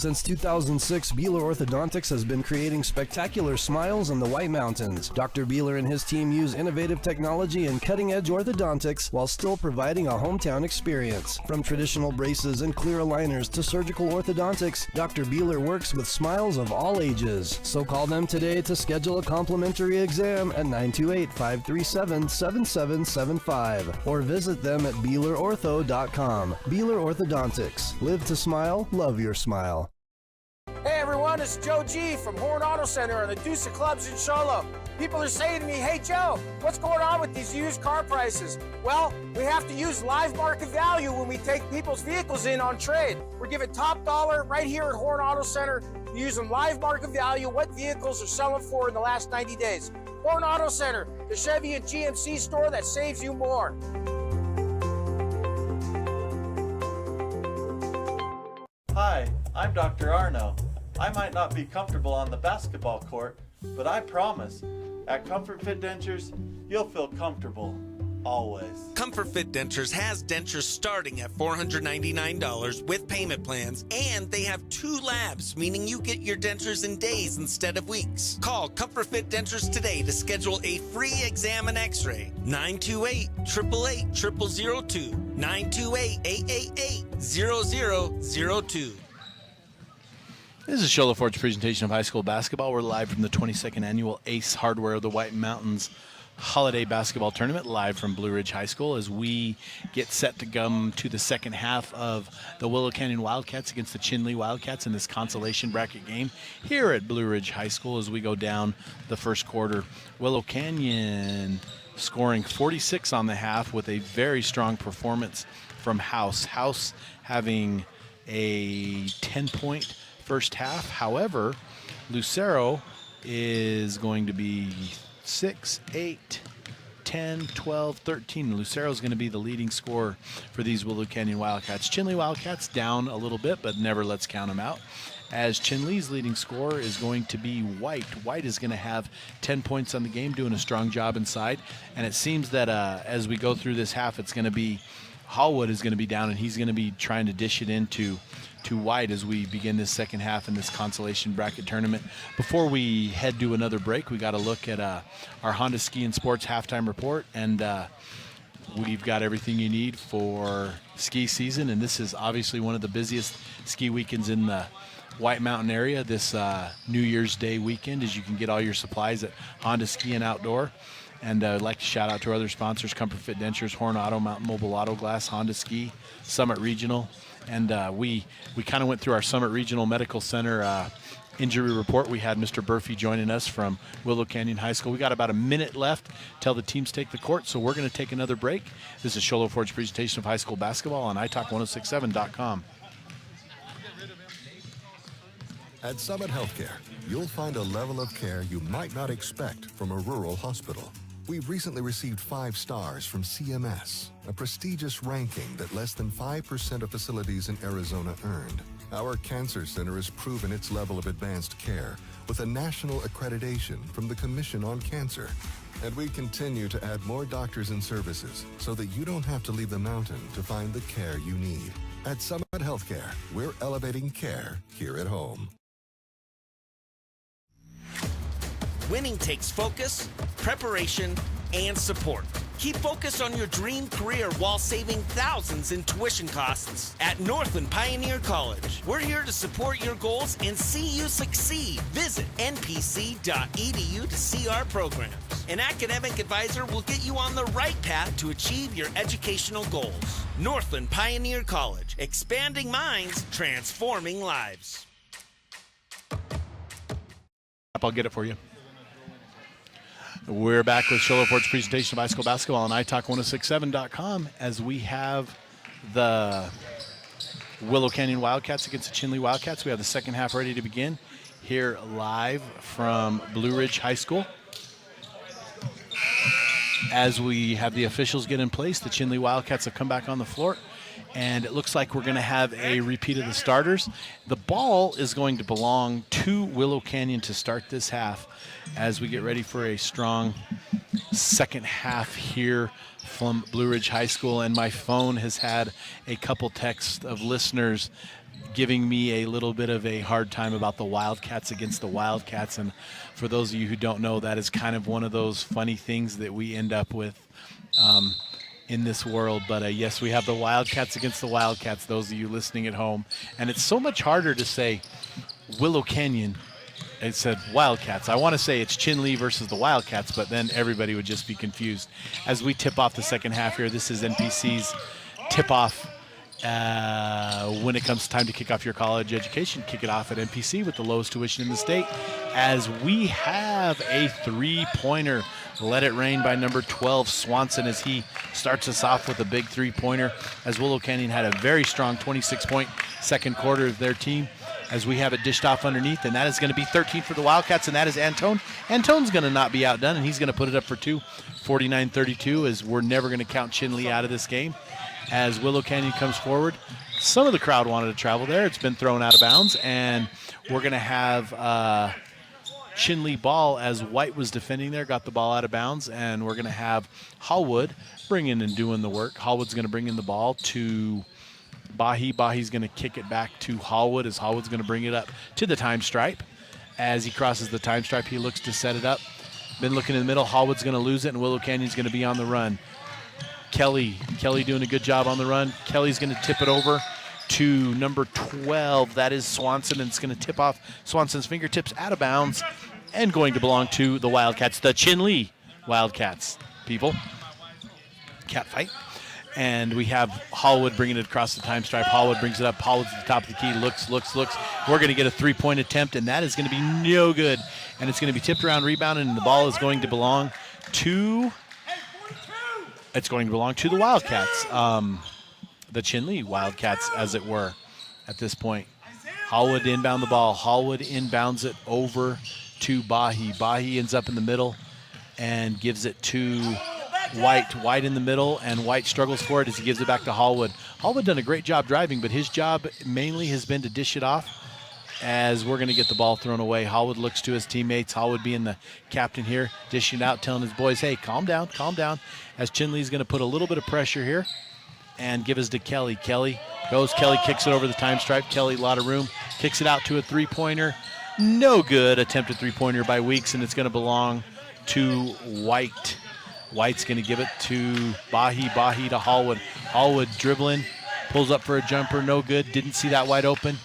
Since 2006, Beeler Orthodontics has been creating spectacular smiles in the White Mountains. Dr. Beeler and his team use innovative technology and cutting-edge orthodontics while still providing a hometown experience. From traditional braces and clear aligners to surgical orthodontics, Dr. Beeler works with smiles of all ages. So call them today to schedule a complimentary exam at 928-537-7775 or visit them at BeelerOrtho.com. Beeler Orthodontics. Live to smile, love your smile.
Hey everyone, it's Joe G from Horn Auto Center and the Deuce of Clubs in Sholo. People are saying to me, hey Joe, what's going on with these used car prices? Well, we have to use live market value when we take people's vehicles in on trade. We're giving top dollar right here at Horn Auto Center, using live market value, what vehicles are selling for in the last 90 days. Horn Auto Center, the Chevy and GMC store that saves you more.
Hi, I'm Dr. Arno. I might not be comfortable on the basketball court, but I promise, at Comfort Fit Dentures, you'll feel comfortable, always.
Comfort Fit Dentures has dentures starting at $499 with payment plans, and they have 2 labs, meaning you get your dentures in days instead of weeks. Call Comfort Fit Dentures today to schedule a free exam and x-ray. 928-888-0002. 928-888-0002.
This is Sholo Ford's presentation of high school basketball. We're live from the 22nd annual Ace Hardware of the White Mountains Holiday Basketball Tournament, live from Blue Ridge High School as we get set to come to the second half of the Willow Canyon Wildcats against the Chinle Wildcats in this consolation bracket game here at Blue Ridge High School as we go down the first quarter. Willow Canyon scoring 46 on the half with a very strong performance from House. House having a 10-point first half. However, Lucero is going to be 6, 8, 10, 12, 13. Lucero is going to be the leading scorer for these Willow Canyon Wildcats. Chinle Wildcats down a little bit, but never let's count them out, as Chinle's leading scorer is going to be White. White is going to have 10 points on the game, doing a strong job inside. And it seems that as we go through this half, it's going to be Hallwood is going to be down, and he's going to be trying to dish it into White as we begin this second half in this consolation bracket tournament. Before we head to another break, we got to look at our Honda Ski and Sports halftime report, and we've got everything you need for ski season, and this is obviously one of the busiest ski weekends in the White Mountain area this New Year's Day weekend, as you can get all your supplies at Honda Ski and Outdoor. And I'd like to shout out to our other sponsors: Comfort Fit Dentures, Horn Auto, Mountain Mobile Auto Glass, Honda Ski, Summit Regional. And we kind of went through our Summit Regional Medical Center injury report. We had Mr. Burfee joining us from Willow Canyon High School. We got about a minute left till the teams take the court, so we're going to take another break. This is Sholo Ford's presentation of high school basketball on iTalk1067.com.
At Summit Healthcare, you'll find a level of care you might not expect from a rural hospital. We've recently received 5 stars from CMS, a prestigious ranking that less than 5% of facilities in Arizona earned. Our cancer center has proven its level of advanced care with a national accreditation from the Commission on Cancer. And we continue to add more doctors and services so that you don't have to leave the mountain to find the care you need. At Summit Healthcare, we're elevating care here at home.
Winning takes focus, preparation, and support. Keep focused on your dream career while saving thousands in tuition costs at Northland Pioneer College. We're here to support your goals and see you succeed. Visit npc.edu to see our programs. An academic advisor will get you on the right path to achieve your educational goals. Northland Pioneer College, expanding minds, transforming lives.
I'll get it for you. We're back with Sholo Ford's presentation of high school basketball on iTalk1067.com as we have the Willow Canyon Wildcats against the Chinle Wildcats. We have the second half ready to begin here live from Blue Ridge High School. As we have the officials get in place, the Chinle Wildcats have come back on the floor, and it looks like we're going to have a repeat of the starters. The ball is going to belong to Willow Canyon to start this half as we get ready for a strong second half here from Blue Ridge High School. And my phone has had a couple texts of listeners giving me a little bit of a hard time about the Wildcats against the Wildcats. And for those of you who don't know, that is kind of one of those funny things that we end up with in this world. But yes, we have the Wildcats against the Wildcats, those of you listening at home. And it's so much harder to say Willow Canyon. It said Wildcats. I want to say it's Chinle versus the Wildcats, but then everybody would just be confused. As we tip off the second half here, this is NPC's tip-off. When it comes time to kick off your college education, kick it off at NPC with the lowest tuition in the state, as we have a three-pointer. Let It Rain by number 12, Swanson, as he starts us off with a big three-pointer, as Willow Canyon had a very strong 26-point second quarter of their team, as we have it dished off underneath, and that is going to be 13 for the Wildcats, and that is Antone. Antone's going to not be outdone, and he's going to put it up for two, 49-32, as we're never going to count Chinle out of this game. As Willow Canyon comes forward, some of the crowd wanted to travel there. It's been thrown out of bounds, and we're going to have Chinle ball, as White was defending there, got the ball out of bounds, and we're going to have Hallwood bringing and doing the work. Hallwood's going to bring in the ball to Bahi. Bahi's going to kick it back to Hallwood, as Hallwood's going to bring it up to the time stripe. As he crosses the time stripe, he looks to set it up. Been looking in the middle. Hallwood's going to lose it, and Willow Canyon's going to be on the run. Kelly doing a good job on the run. Kelly's going to tip it over to number 12. That is Swanson, and it's going to tip off Swanson's fingertips out of bounds and going to belong to the Wildcats, the Chinle Wildcats, people. Cat fight. And we have Hallwood bringing it across the time stripe. Hallwood brings it up. Hallwood's at the top of the key. Looks. We're going to get a three-point attempt, and that is going to be no good. And it's going to be tipped around, rebounded, and the ball is going to belong to... It's going to belong to the Wildcats, the Chinle Wildcats, as it were, at this point. Hallwood inbound the ball. Hallwood inbounds it over to Bahi. Bahi ends up in the middle and gives it to White. White in the middle, and White struggles for it as he gives it back to Hallwood. Hallwood done a great job driving, but his job mainly has been to dish it off, as we're going to get the ball thrown away. Hallwood looks to his teammates. Hallwood being the captain here, dishing it out, telling his boys, hey, calm down, as Chinle's going to put a little bit of pressure here and give us to Kelly. Kelly goes. Kelly kicks it over the time stripe. Kelly, a lot of room, kicks it out to a three-pointer. No good. Attempted three-pointer by Weeks, and it's going to belong to White. White's going to give it to Bahi. Bahi to Hallwood. Hallwood dribbling, pulls up for a jumper. No good. Didn't see that wide open.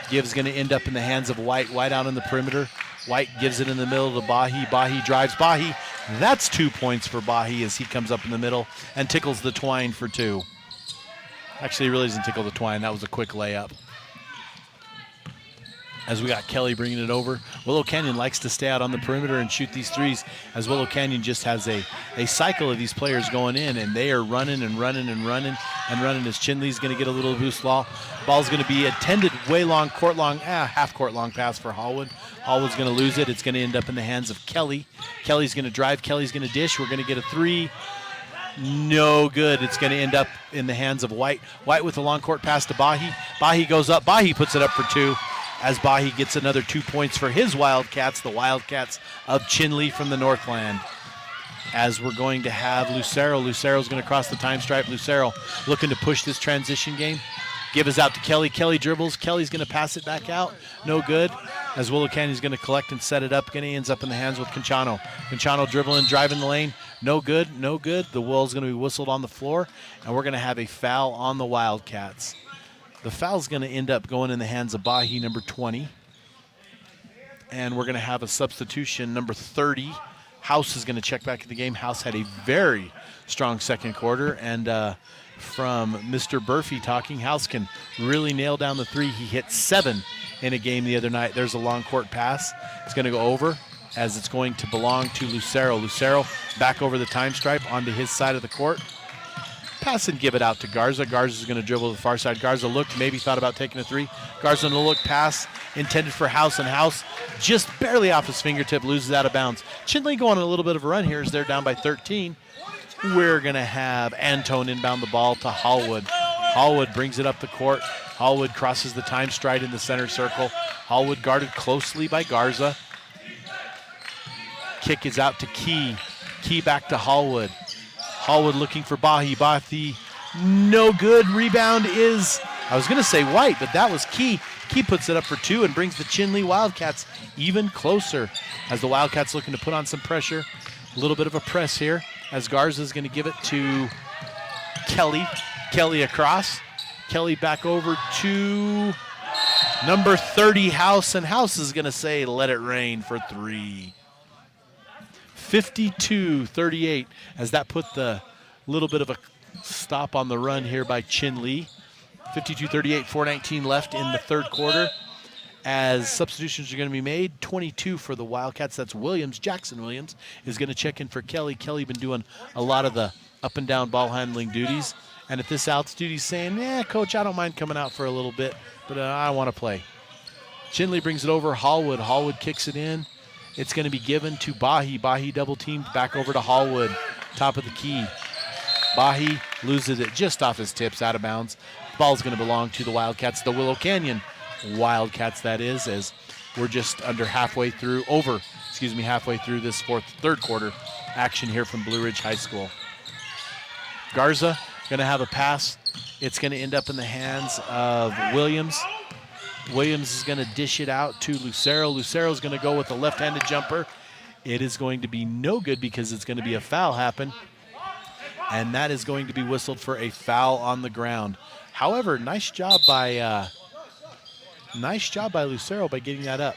Give's going to end up in the hands of White. White out on the perimeter. White gives it in the middle to Bahi. Bahi drives. Bahi. That's 2 points for Bahi as he comes up in the middle and tickles the twine for two. Actually, he really doesn't tickle the twine. That was a quick layup. As we got Kelly bringing it over. Willow Canyon likes to stay out on the perimeter and shoot these threes, as Willow Canyon just has a cycle of these players going in, and they are running as Chinle's going to get a little boost. Ball's going to be attended way long, half court long pass for Hallwood. Hallwood's going to lose it. It's going to end up in the hands of Kelly. Kelly's going to drive. Kelly's going to dish. We're going to get a three. No good. It's going to end up in the hands of White. White with a long court pass to Bahi. Bahi goes up. Bahi puts it up for two, as Bahi gets another 2 points for his Wildcats, the Wildcats of Chinle from the Northland. As we're going to have Lucero. Lucero's going to cross the time stripe. Lucero looking to push this transition game. Give us out to Kelly. Kelly dribbles. Kelly's going to pass it back out. No good. As Willow Canyon's going to collect and set it up. Going to ends up in the hands with Conchano. Conchano dribbling, driving the lane. No good. The wall's going to be whistled on the floor, and we're going to have a foul on the Wildcats. The foul's going to end up going in the hands of Bahi, number 20. And we're going to have a substitution, number 30. House is going to check back in the game. House had a very strong second quarter. And from Mr. Burfy talking, House can really nail down the three. He hit 7 in a game the other night. There's a long court pass. It's going to go over, as it's going to belong to Lucero. Lucero back over the time stripe onto his side of the court. Pass and give it out to Garza. Garza's going to dribble to the far side. Garza looked, maybe thought about taking a three. Garza no look pass intended for House, and House just barely off his fingertip loses out of bounds. Chinle going on a little bit of a run here as they're down by 13. We're going to have Antone inbound the ball to Hallwood. Hallwood brings it up the court. Hallwood crosses the time stride in the center circle. Hallwood guarded closely by Garza. Kick is out to Key. Key back to Hallwood. Hallwood looking for Bahi. Bahi, no good. Rebound is I was going to say White, but that was Key. Key puts it up for 2 and brings the Chinle Wildcats even closer as the Wildcats looking to put on some pressure. A little bit of a press here as Garza is going to give it to Kelly. Kelly across. Kelly back over to number 30, House, and House is going to say let it rain for 3. 52-38 as that put the little bit of a stop on the run here by Chinle. 52-38, 4:19 left in the third quarter as substitutions are going to be made. 22 for the Wildcats. That's Williams. Jackson Williams is going to check in for Kelly. Kelly been doing a lot of the up and down ball handling duties. And at this altitude, he's saying, yeah, coach, I don't mind coming out for a little bit, but I want to play. Chinle brings it over. Hallwood. Hallwood kicks it in. It's going to be given to Bahi. Bahi double teamed back over to Hallwood. Top of the key. Bahi loses it just off his tips, out of bounds. Ball's going to belong to the Wildcats, the Willow Canyon Wildcats, that is, as we're just halfway through this third quarter action here from Blue Ridge High School. Garza going to have a pass. It's going to end up in the hands of Williams. Williams is going to dish it out to Lucero. Lucero is going to go with a left-handed jumper. It is going to be no good because it's going to be a foul happen, and that is going to be whistled for a foul on the ground. However, nice job by Lucero by getting that up.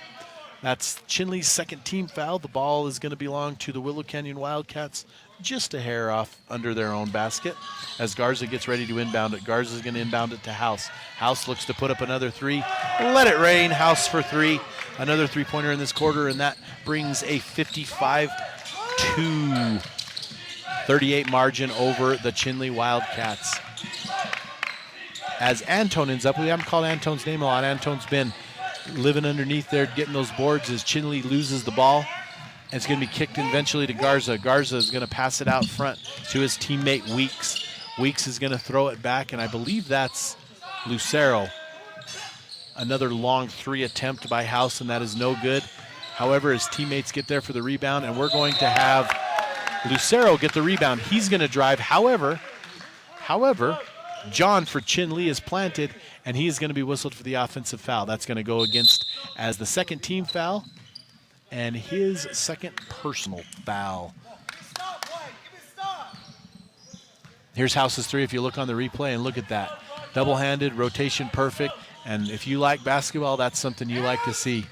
That's Chinle's second team foul. The ball is going to belong to the Willow Canyon Wildcats, just a hair off under their own basket. As Garza gets ready to inbound it, Garza is going to inbound it to House. House looks to put up another 3. Let it rain. House for 3. Another three-pointer in this quarter, and that brings a 55-38 margin over the Chinle Wildcats. As Antone ends up, we haven't called Antone's name a lot. Antone's been living underneath there, getting those boards as Chinle loses the ball. And it's going to be kicked eventually to Garza. Garza is going to pass it out front to his teammate Weeks. Weeks is going to throw it back, and I believe that's Lucero. Another long 3 attempt by House, and that is no good. However, his teammates get there for the rebound, and we're going to have Lucero get the rebound. He's going to drive. However, John for Chinle is planted, and he is going to be whistled for the offensive foul. That's going to go against as the second team foul and his second personal foul. Here's House's 3. If you look on the replay and look at that. Double-handed, rotation perfect, and if you like basketball, that's something you like to see.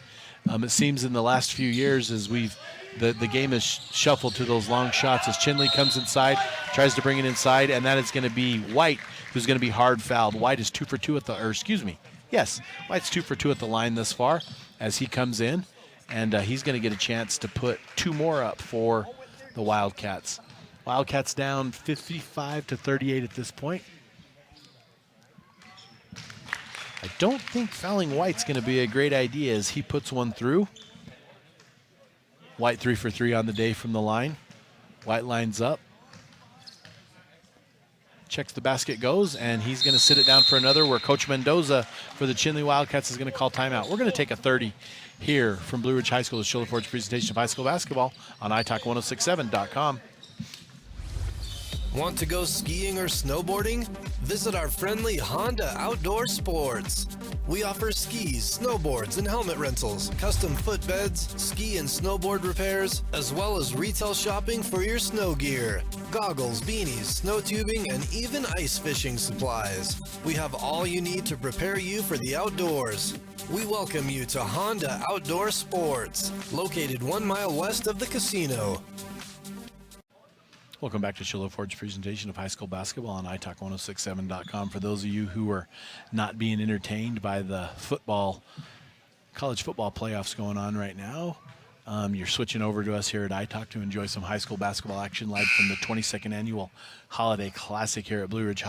It seems in the last few years as the game is shuffled to those long shots as Chinle comes inside, tries to bring it inside, and that is going to be White, who's going to be hard fouled. White is 2 for 2 White's 2 for 2 at the line thus far as he comes in, and he's going to get a chance to put 2 more up for the Wildcats. Wildcats down 55-38 at this point. I don't think fouling White's going to be a great idea as he puts one through. White 3 for 3 on the day from the line. White lines up. Checks the basket, goes, and he's going to sit it down for another where Coach Mendoza for the Chinle Wildcats is going to call timeout. We're going to take a 30 here from Blue Ridge High School. The Schiller Ford's presentation of high school basketball on italk1067.com.
Want to go skiing or snowboarding? Visit our friendly Honda Outdoor Sports. We offer skis, snowboards, and helmet rentals, custom footbeds, ski and snowboard repairs, as well as retail shopping for your snow gear, goggles, beanies, snow tubing, and even ice fishing supplies. We have all you need to prepare you for the outdoors. We welcome you to Honda Outdoor Sports, located 1 mile west of the casino.
Welcome back to Schiller Ford's presentation of high school basketball on italk1067.com. For those of you who are not being entertained by the college football playoffs going on right now, you're switching over to us here at iTalk to enjoy some high school basketball action live from the 22nd annual Holiday Classic here at Blue Ridge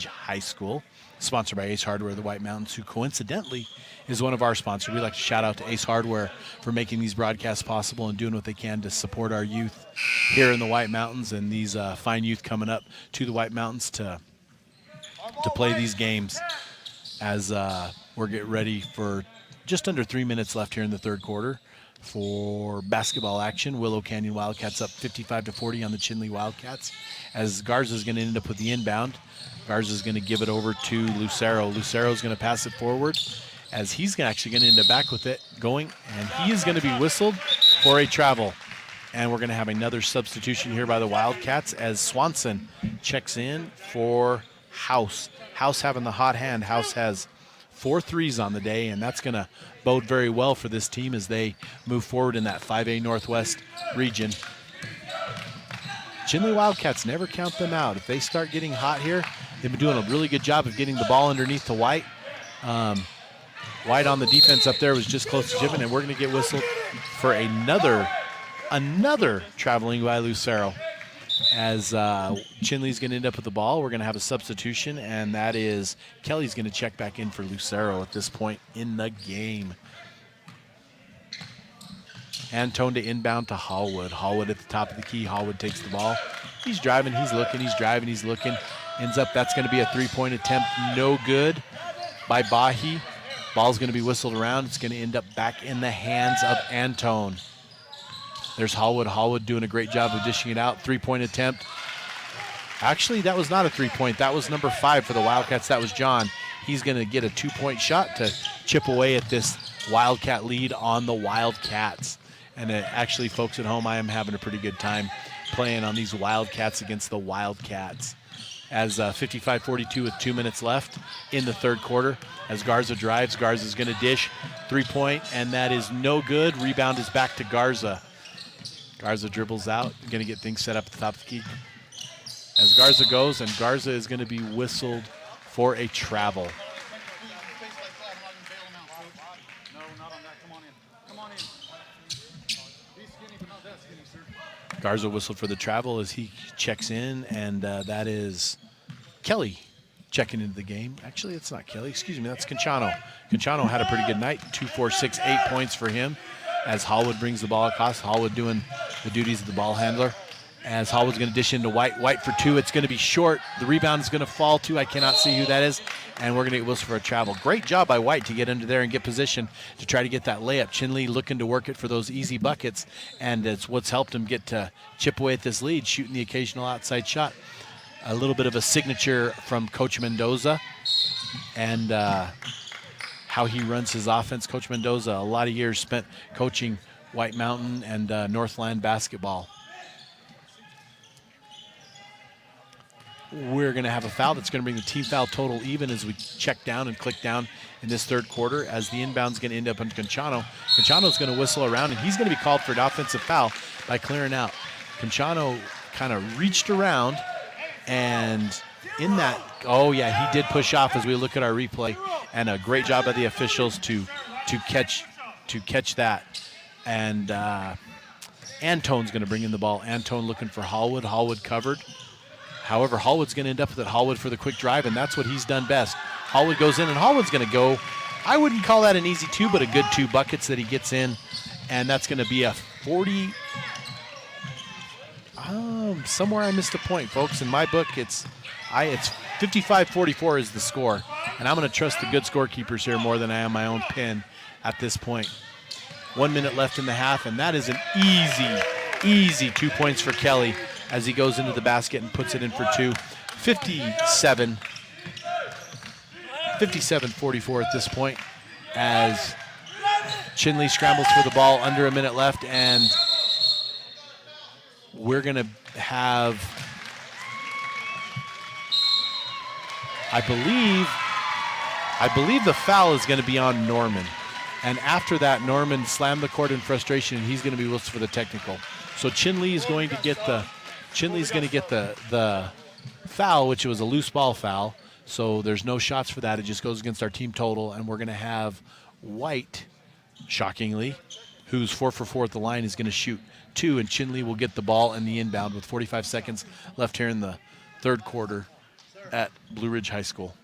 High School, sponsored by Ace Hardware of the White Mountains, who coincidentally is one of our sponsors. We'd like to shout out to Ace Hardware for making these broadcasts possible and doing what they can to support our youth here in the White Mountains and these fine youth coming up to the White Mountains to play these games as we're getting ready for just under 3 minutes left here in the third quarter. for basketball action. Willow Canyon Wildcats up 55-40 on the Chinle Wildcats, as Garza is going to end up with the inbound. Garza is going to give it over to Lucero. Lucero is going to pass it forward, as he's actually going to end up back with it going, and he is going to be whistled for a travel. And we're going to have another substitution here by the Wildcats, as Swanson checks in for House. House having the hot hand. House has 4 threes on the day, and that's going to bode very well for this team as they move forward in that 5A Northwest region. Chinle Wildcats, never count them out. If they start getting hot here, they've been doing a really good job of getting the ball underneath to White. White on the defense up there was just close to Jimin, and we're going to get whistled for another traveling by Lucero. As Chinley's going to end up with the ball, we're going to have a substitution, and that is Kelly's going to check back in for Lucero at this point in the game. Antone to inbound to Hallwood. Hallwood at the top of the key. Hallwood takes the ball. He's driving, he's looking, he's driving, he's looking. Ends up, that's going to be a 3-point attempt. No good by Bahi. Ball's going to be whistled around. It's going to end up back in the hands of Antone. There's Hallwood. Hallwood doing a great job of dishing it out. 3-point attempt. Actually, that was not a 3-point. That was number 5 for the Wildcats. That was John. He's going to get a 2-point shot to chip away at this Wildcat lead on the Wildcats. And actually, folks at home, I am having a pretty good time playing on these Wildcats against the Wildcats. As 55-42 with 2 minutes left in the third quarter. As Garza drives, Garza's going to dish. 3-point, and that is no good. Rebound is back to Garza. Garza dribbles out, going to get things set up at the top of the key. As Garza goes, and Garza is going to be whistled for a travel. Garza whistled for the travel as he checks in, and that is Kelly checking into the game. Actually, it's not Kelly. Excuse me, that's Conchano. Conchano had a pretty good night. 2, 4, 6, 8 points for him. As Hallwood brings the ball across. Hallwood doing the duties of the ball handler. As Hallwood's going to dish into White. White for 2. It's going to be short. The rebound is going to fall to. I cannot see who that is. And we're going to get whistled for a travel. Great job by White to get under there and get position to try to get that layup. Chinle looking to work it for those easy buckets. And it's what's helped him get to chip away at this lead, shooting the occasional outside shot. A little bit of a signature from Coach Mendoza. And how he runs his offense. Coach Mendoza, a lot of years spent coaching White Mountain and Northland basketball. We're going to have a foul that's going to bring the team foul total even as we check down and click down in this third quarter, as the inbound's going to end up on Conchano. Conchano's going to whistle around, and he's going to be called for an offensive foul by clearing out. Conchano kind of reached around, and in that, oh yeah, he did push off as we look at our replay, and a great job by the officials to catch that. And Antone's going to bring in the ball. Antone looking for Hallwood. Hallwood covered. However, Hallwood's going to end up with it. Hallwood for the quick drive, and that's what he's done best. Hallwood goes in, and Hallwood's going to go. I wouldn't call that an easy 2, but a good 2 buckets that he gets in, and that's going to be a 40. Somewhere I missed a point, folks. In my book, it's 55-44 is the score, and I'm going to trust the good scorekeepers here more than I am my own pen at this point. 1 minute left in the half, and that is an easy 2 points for Kelly as he goes into the basket and puts it in for 2. 57-44 at this point, as Chinle scrambles for the ball, under a minute left, and we're going to have, I believe the foul is going to be on Norman. And after that, Norman slammed the court in frustration, and he's going to be whistled for the technical. So Chinle is going to get the foul, which was a loose ball foul. So there's no shots for that. It just goes against our team total, and we're going to have White, shockingly, who's 4 for 4 at the line, is going to shoot 2, and Chinle will get the ball and the inbound with 45 seconds left here in the third quarter at Blue Ridge High School.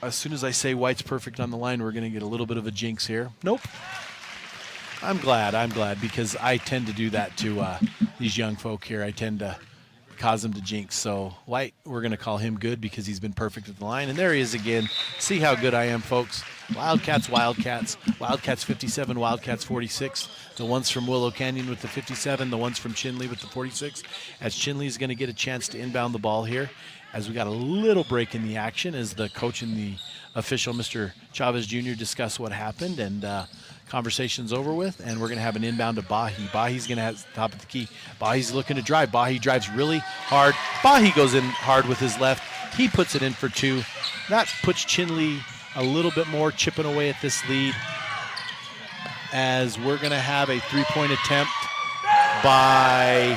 As soon as I say White's perfect on the line, we're going to get a little bit of a jinx here. Nope. I'm glad because I tend to do that to these young folk here. I tend to cause them to jinx. So White, we're going to call him good because he's been perfect at the line. And there he is again. See how good I am, folks. Wildcats, Wildcats. Wildcats 57, Wildcats 46. The ones from Willow Canyon with the 57, the ones from Chinle with the 46. As Chinle is going to get a chance to inbound the ball here, as we got a little break in the action as the coach and the official, Mr. Chavez Jr., discuss what happened, and conversation's over with, and we're going to have an inbound to Bahi. Bahi's going to have the top of the key. Bahi's looking to drive. Bahi drives really hard. Bahi goes in hard with his left. He puts it in for two. That puts Chinle a little bit more, chipping away at this lead, as we're going to have a three-point attempt by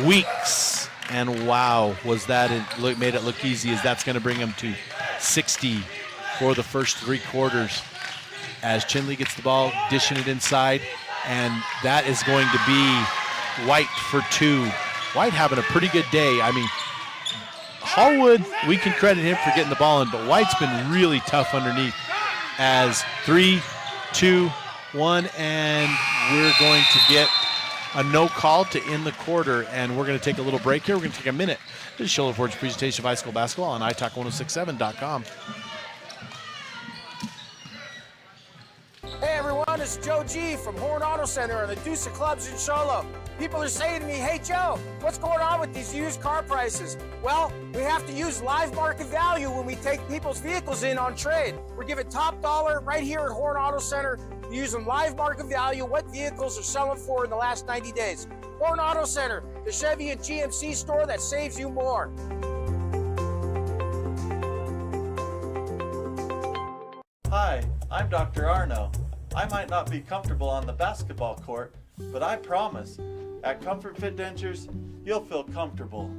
Weeks. And wow, was that it made it look easy, as that's going to bring him to 60 for the first three quarters. As Chinle gets the ball, dishing it inside, and that is going to be White for two. White having a pretty good day. I mean, Hallwood, we can credit him for getting the ball in, but White's been really tough underneath. As 3, 2, 1, and we're going to get a no call to end the quarter, and we're going to take a little break here. We're going to take a minute. This is Shola Ford's presentation of high school basketball on italk1067.com.
Hey everyone, it's Joe G from Horn Auto Center and the Deuce of Clubs in Sholo. People are saying to me, hey Joe, what's going on with these used car prices? Well, we have to use live market value when we take people's vehicles in on trade. We're giving top dollar right here at Horn Auto Center, using live market value, what vehicles are selling for in the last 90 days. Horn Auto Center, the Chevy and GMC store that saves you more.
Hi, I'm Dr. Arno. I might not be comfortable on the basketball court, but I promise, at Comfort Fit Dentures, you'll feel comfortable,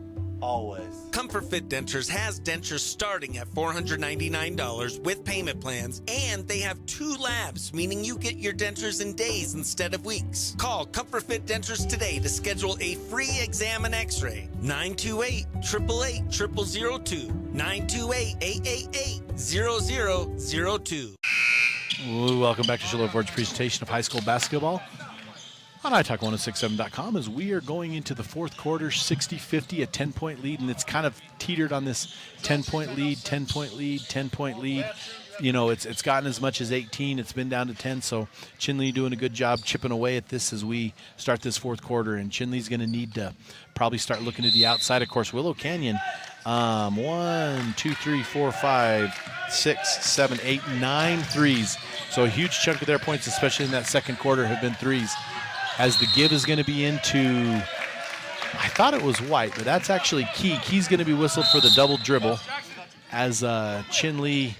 always.
Comfort Fit Dentures has dentures starting at $499 with payment plans, and they have 2 labs, meaning you get your dentures in days instead of weeks. Call Comfort Fit Dentures today to schedule a free exam and x-ray. 928-888-0002. 928-888-0002.
Welcome back to Shola Ford's presentation of high school basketball on italk1067.com, as we are going into the fourth quarter, 60-50, a 10-point lead, and it's kind of teetered on this 10-point lead, 10-point lead, 10-point lead. You know, it's gotten as much as 18. It's been down to 10, so Chinle doing a good job chipping away at this as we start this fourth quarter, and Chinle's going to need to probably start looking to the outside. Of course, Willow Canyon, 1, 2, 3, 4, 5, 6, 7, 8, 9 threes. So a huge chunk of their points, especially in that second quarter, have been threes. As the give is going to be into, I thought it was White, but that's actually Key. Key's going to be whistled for the double dribble, as Chinle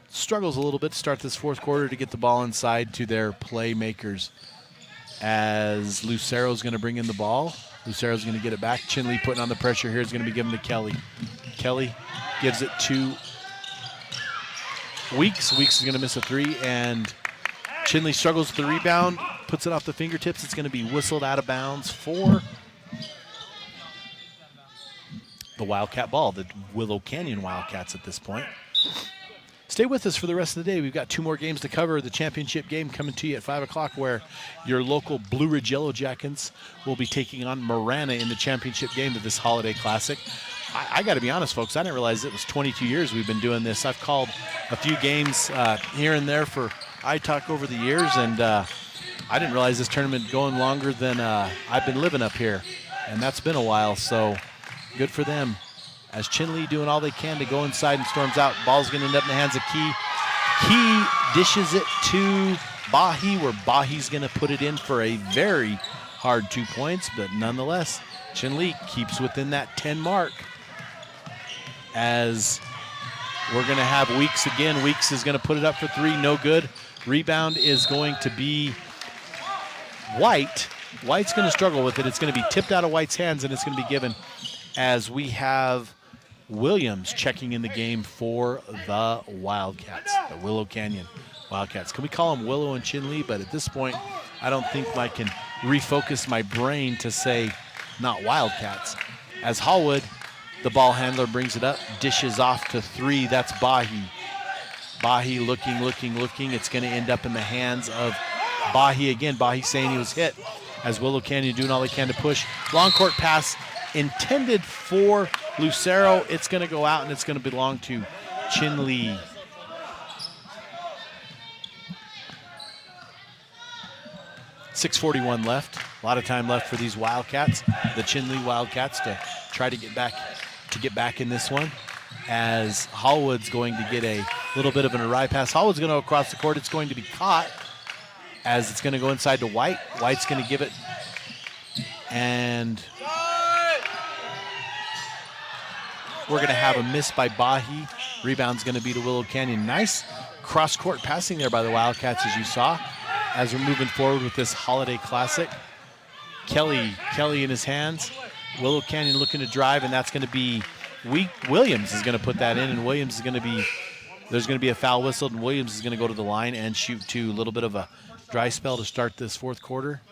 struggles a little bit to start this fourth quarter to get the ball inside to their playmakers. As Lucero's going to bring in the ball. Lucero's going to get it back. Chinle putting on the pressure here is going to be given to Kelly. Kelly gives it to Weeks. Weeks is going to miss a three, and Chinle struggles with the rebound, puts it off the fingertips. It's going to be whistled out of bounds for the Wildcat ball, the Willow Canyon Wildcats at this point. Stay with us for the rest of the day. We've got 2 more games to cover. The championship game coming to you at 5 o'clock, where your local Blue Ridge Yellow Jackets will be taking on Marana in the championship game of this Holiday Classic. I got to be honest, folks, I didn't realize it was 22 years we've been doing this. I've called a few games here and there for iTalk over the years, and I didn't realize this tournament going longer than I've been living up here, and that's been a while, so good for them. As Chinle doing all they can to go inside and storms out. Ball's going to end up in the hands of Key. Key dishes it to Bahi, where Bahi's going to put it in for a very hard 2 points, but nonetheless, Chinle keeps within that 10 mark. As we're going to have Weeks again. Weeks is going to put it up for 3, no good. Rebound is going to be White. White's going to struggle with it. It's going to be tipped out of White's hands, and it's going to be given, as we have Williams checking in the game for the Wildcats, the Willow Canyon Wildcats. Can we call them Willow and Chinle? But at this point, I don't think I can refocus my brain to say not Wildcats. As Hallwood, the ball handler, brings it up, dishes off to 3. That's Bahi. Bahi looking. It's going to end up in the hands of Bahi again. Bahi saying he was hit, as Willow Canyon doing all they can to push. Long court pass intended for Lucero. It's going to go out, and it's going to belong to Chinle. 6:41 left. A lot of time left for these Wildcats, the Chinle Wildcats, to try to get back in this one. As Hallwood's going to get a little bit of an awry pass. Hallwood's going to go across the court. It's going to be caught as it's going to go inside to White. White's going to give it, and we're going to have a miss by Bahi. Rebound's going to be to Willow Canyon. Nice cross-court passing there by the Wildcats, as you saw, as we're moving forward with this Holiday Classic. Kelly in his hands. Willow Canyon looking to drive, and that's going to be Williams is going to put that in, and Williams is going to be, there's going to be a foul whistled, and Williams is going to go to the line and shoot two. A little bit of a dry spell to start this fourth quarter.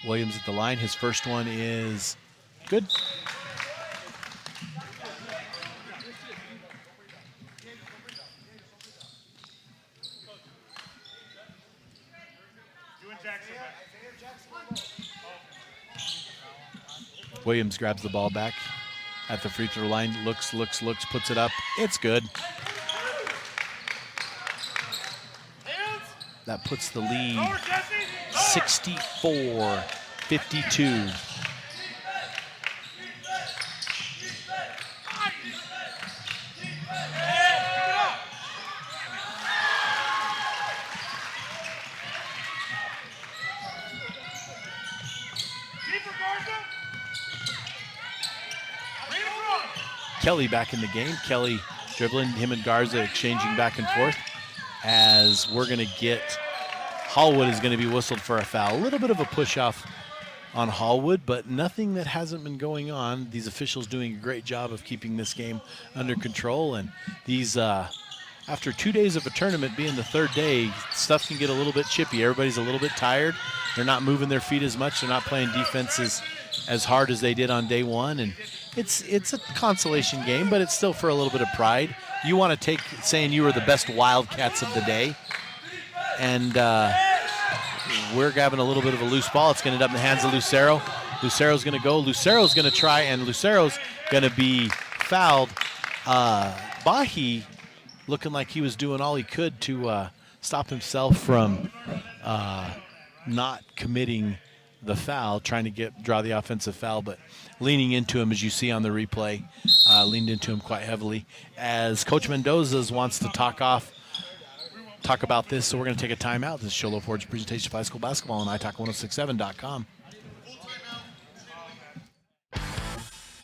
Williams at the line. His first one is good. Williams grabs the ball back at the free throw line, looks, puts it up. It's good. That puts the lead 64-52. Kelly back in the game. Kelly dribbling, him and Garza exchanging back and forth, as we're going to get, Hallwood is going to be whistled for a foul. A little bit of a push off on Hallwood, but nothing that hasn't been going on. These officials doing a great job of keeping this game under control, and these, after 2 days of a tournament being the third day, stuff can get a little bit chippy. Everybody's a little bit tired. They're not moving their feet as much. They're not playing defenses as hard as they did on day one, and it's a consolation game, but it's still for a little bit of pride. You want to take saying you were the best Wildcats of the day, and we're grabbing a little bit of a loose ball. It's going to end up in the hands of Lucero. Lucero's going to go. Lucero's going to try, and Lucero's going to be fouled. Bahi looking like he was doing all he could to stop himself from not committing the foul, trying to draw the offensive foul, but leaning into him, as you see on the replay, leaned into him quite heavily. As Coach Mendoza wants to talk about this, so we're going to take a timeout. This is Show Low Ford's presentation of high school basketball on italk1067.com.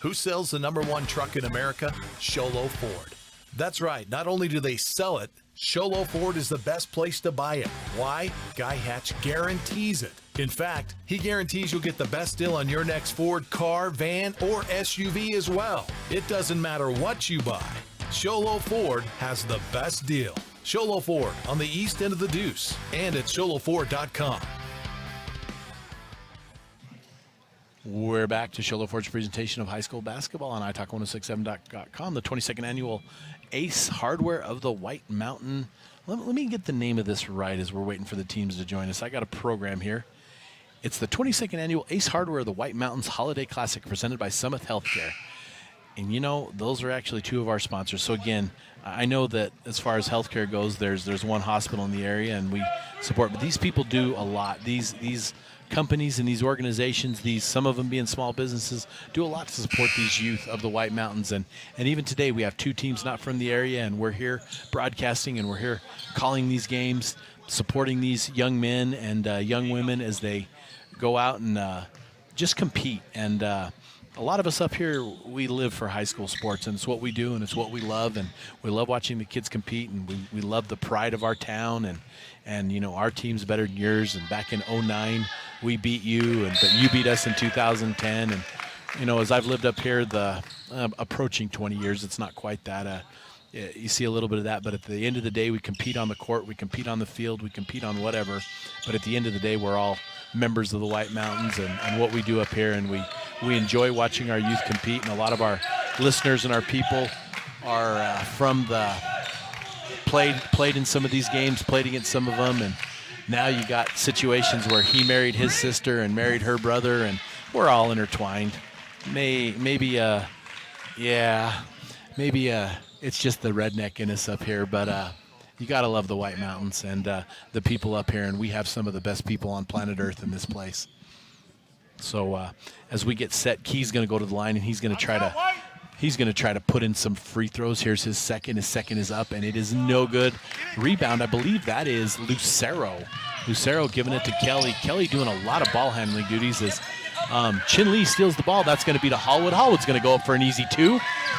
Who sells the #1 truck in America? Show Low Ford. That's right. Not only do they sell it, Show Low Ford is the best place to buy it. Why? Guy Hatch guarantees it. In fact, he guarantees you'll get the best deal on your next Ford car, van, or SUV as well. It doesn't matter what you buy. Show Low Ford has the best deal. Show Low Ford on the east end of the Deuce and at showlowford.com.
We're back to Show Low Ford's presentation of high school basketball on italk1067.com, the 22nd annual Ace Hardware of the White Mountain. Let me get the name of this right as we're waiting for the teams to join us. I got a program here. It's the 22nd annual Ace Hardware of the White Mountains Holiday Classic presented by Summit Healthcare. And you know, those are actually two of our sponsors. So again, I know that as far as healthcare goes, there's one hospital in the area and we support, but these people do a lot. These companies and these organizations, some of them being small businesses, do a lot to support these youth of the White Mountains. And even today we have two teams not from the area, and we're here broadcasting and we're here calling these games, supporting these young men and young women as they go out and just compete. And a lot of us up here, we live for high school sports, and it's what we do and it's what we love, and we love watching the kids compete, and we love the pride of our town, and you know, our team's better than yours, and back in 2009 we beat you, but you beat us in 2010. And you know, as I've lived up here the approaching 20 years, it's not quite that. You see a little bit of that, but at the end of the day, we compete on the court, we compete on the field, we compete on whatever. But at the end of the day, we're all members of the White Mountains and what we do up here, and we enjoy watching our youth compete. And a lot of our listeners and our people are from the played in some of these games, played against some of them, and now you got situations where he married his sister and married her brother, and we're all intertwined. Maybe it's just the redneck in us up here, but you got to love the White Mountains and the people up here, and we have some of the best people on planet Earth in this place. So as we get set, Key's going to go to the line, and he's going to try to put in some free throws. Here's his second. His second is up, and it is no good. Rebound, I believe that is Lucero. Lucero giving it to Kelly. Kelly doing a lot of ball handling duties as Chinle steals the ball. That's going to be to Hallwood. Hallwood's going to go up for an easy two.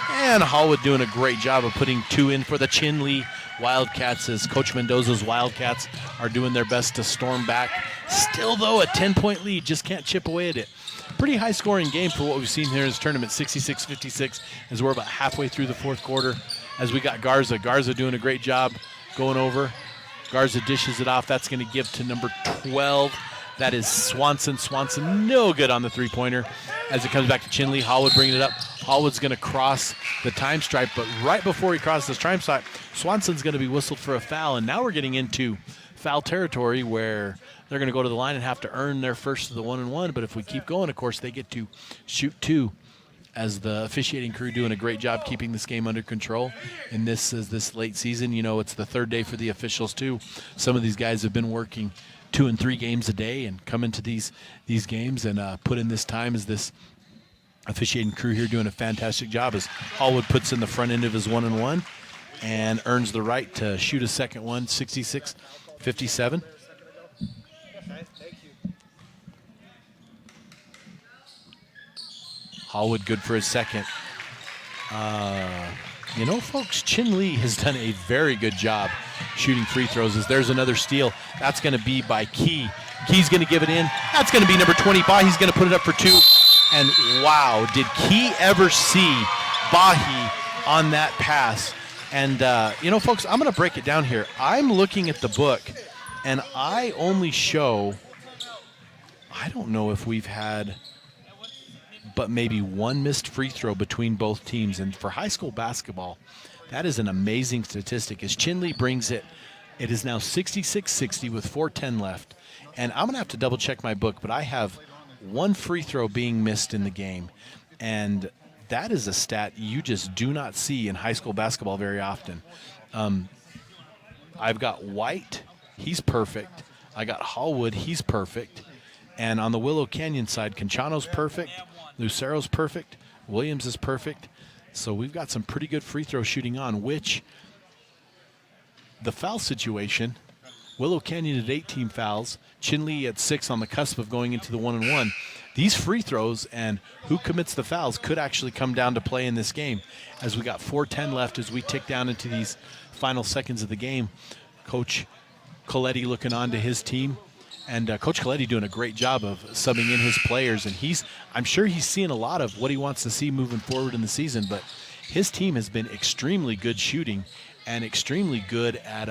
And Hallwood doing a great job of putting two in for the Chinle Wildcats as Coach Mendoza's Wildcats are doing their best to storm back. Still, though, a 10-point lead. Just can't chip away at it. Pretty high-scoring game for what we've seen here in this tournament, 66-56, as we're about halfway through the fourth quarter. As we got Garza. Garza doing a great job going over. Garza dishes it off. That's going to give to number 12. That is Swanson. Swanson no good on the three-pointer. As it comes back to Chinle, Hallwood bringing it up. Hallwood's going to cross the time stripe, but right before he crosses the time stripe, Swanson's going to be whistled for a foul, and now we're getting into foul territory where they're going to go to the line and have to earn their first of the 1-and-1, but if we keep going, of course, they get to shoot two, as the officiating crew doing a great job keeping this game under control. And this late season, you know, it's the third day for the officials too. Some of these guys have been working 2 and 3 games a day and come into these games and put in this time as this officiating crew here doing a fantastic job as Hallwood puts in the front end of his 1-and-1 and earns the right to shoot a second one, 66-57. Hallwood good for his second. You know, folks, Chinle has done a very good job shooting free throws. As there's another steal. That's going to be by Key. Key's going to give it in. That's going to be number 20. Bahi's going to put it up for 2. And wow, did Key ever see Bahi on that pass? And, you know, folks, I'm going to break it down here. I'm looking at the book, and I only show, I don't know if we've had but maybe one missed free throw between both teams. And for high school basketball, that is an amazing statistic. As Chinle brings it, it is now 66-60 with 4:10 left. And I'm going to have to double check my book, but I have one free throw being missed in the game. And that is a stat you just do not see in high school basketball very often. I've got White, he's perfect. I got Hallwood, he's perfect. And on the Willow Canyon side, Conchano's perfect. Lucero's perfect. Williams is perfect. So we've got some pretty good free throw shooting on, which the foul situation, Willow Canyon at 18 fouls, Chinle at 6 on the cusp of going into the 1-and-1. These free throws and who commits the fouls could actually come down to play in this game, as we got 4:10 left as we tick down into these final seconds of the game. Coach Coletti looking on to his team. And Coach Coletti doing a great job of subbing in his players. And I'm sure he's seeing a lot of what he wants to see moving forward in the season. But his team has been extremely good shooting and extremely good at,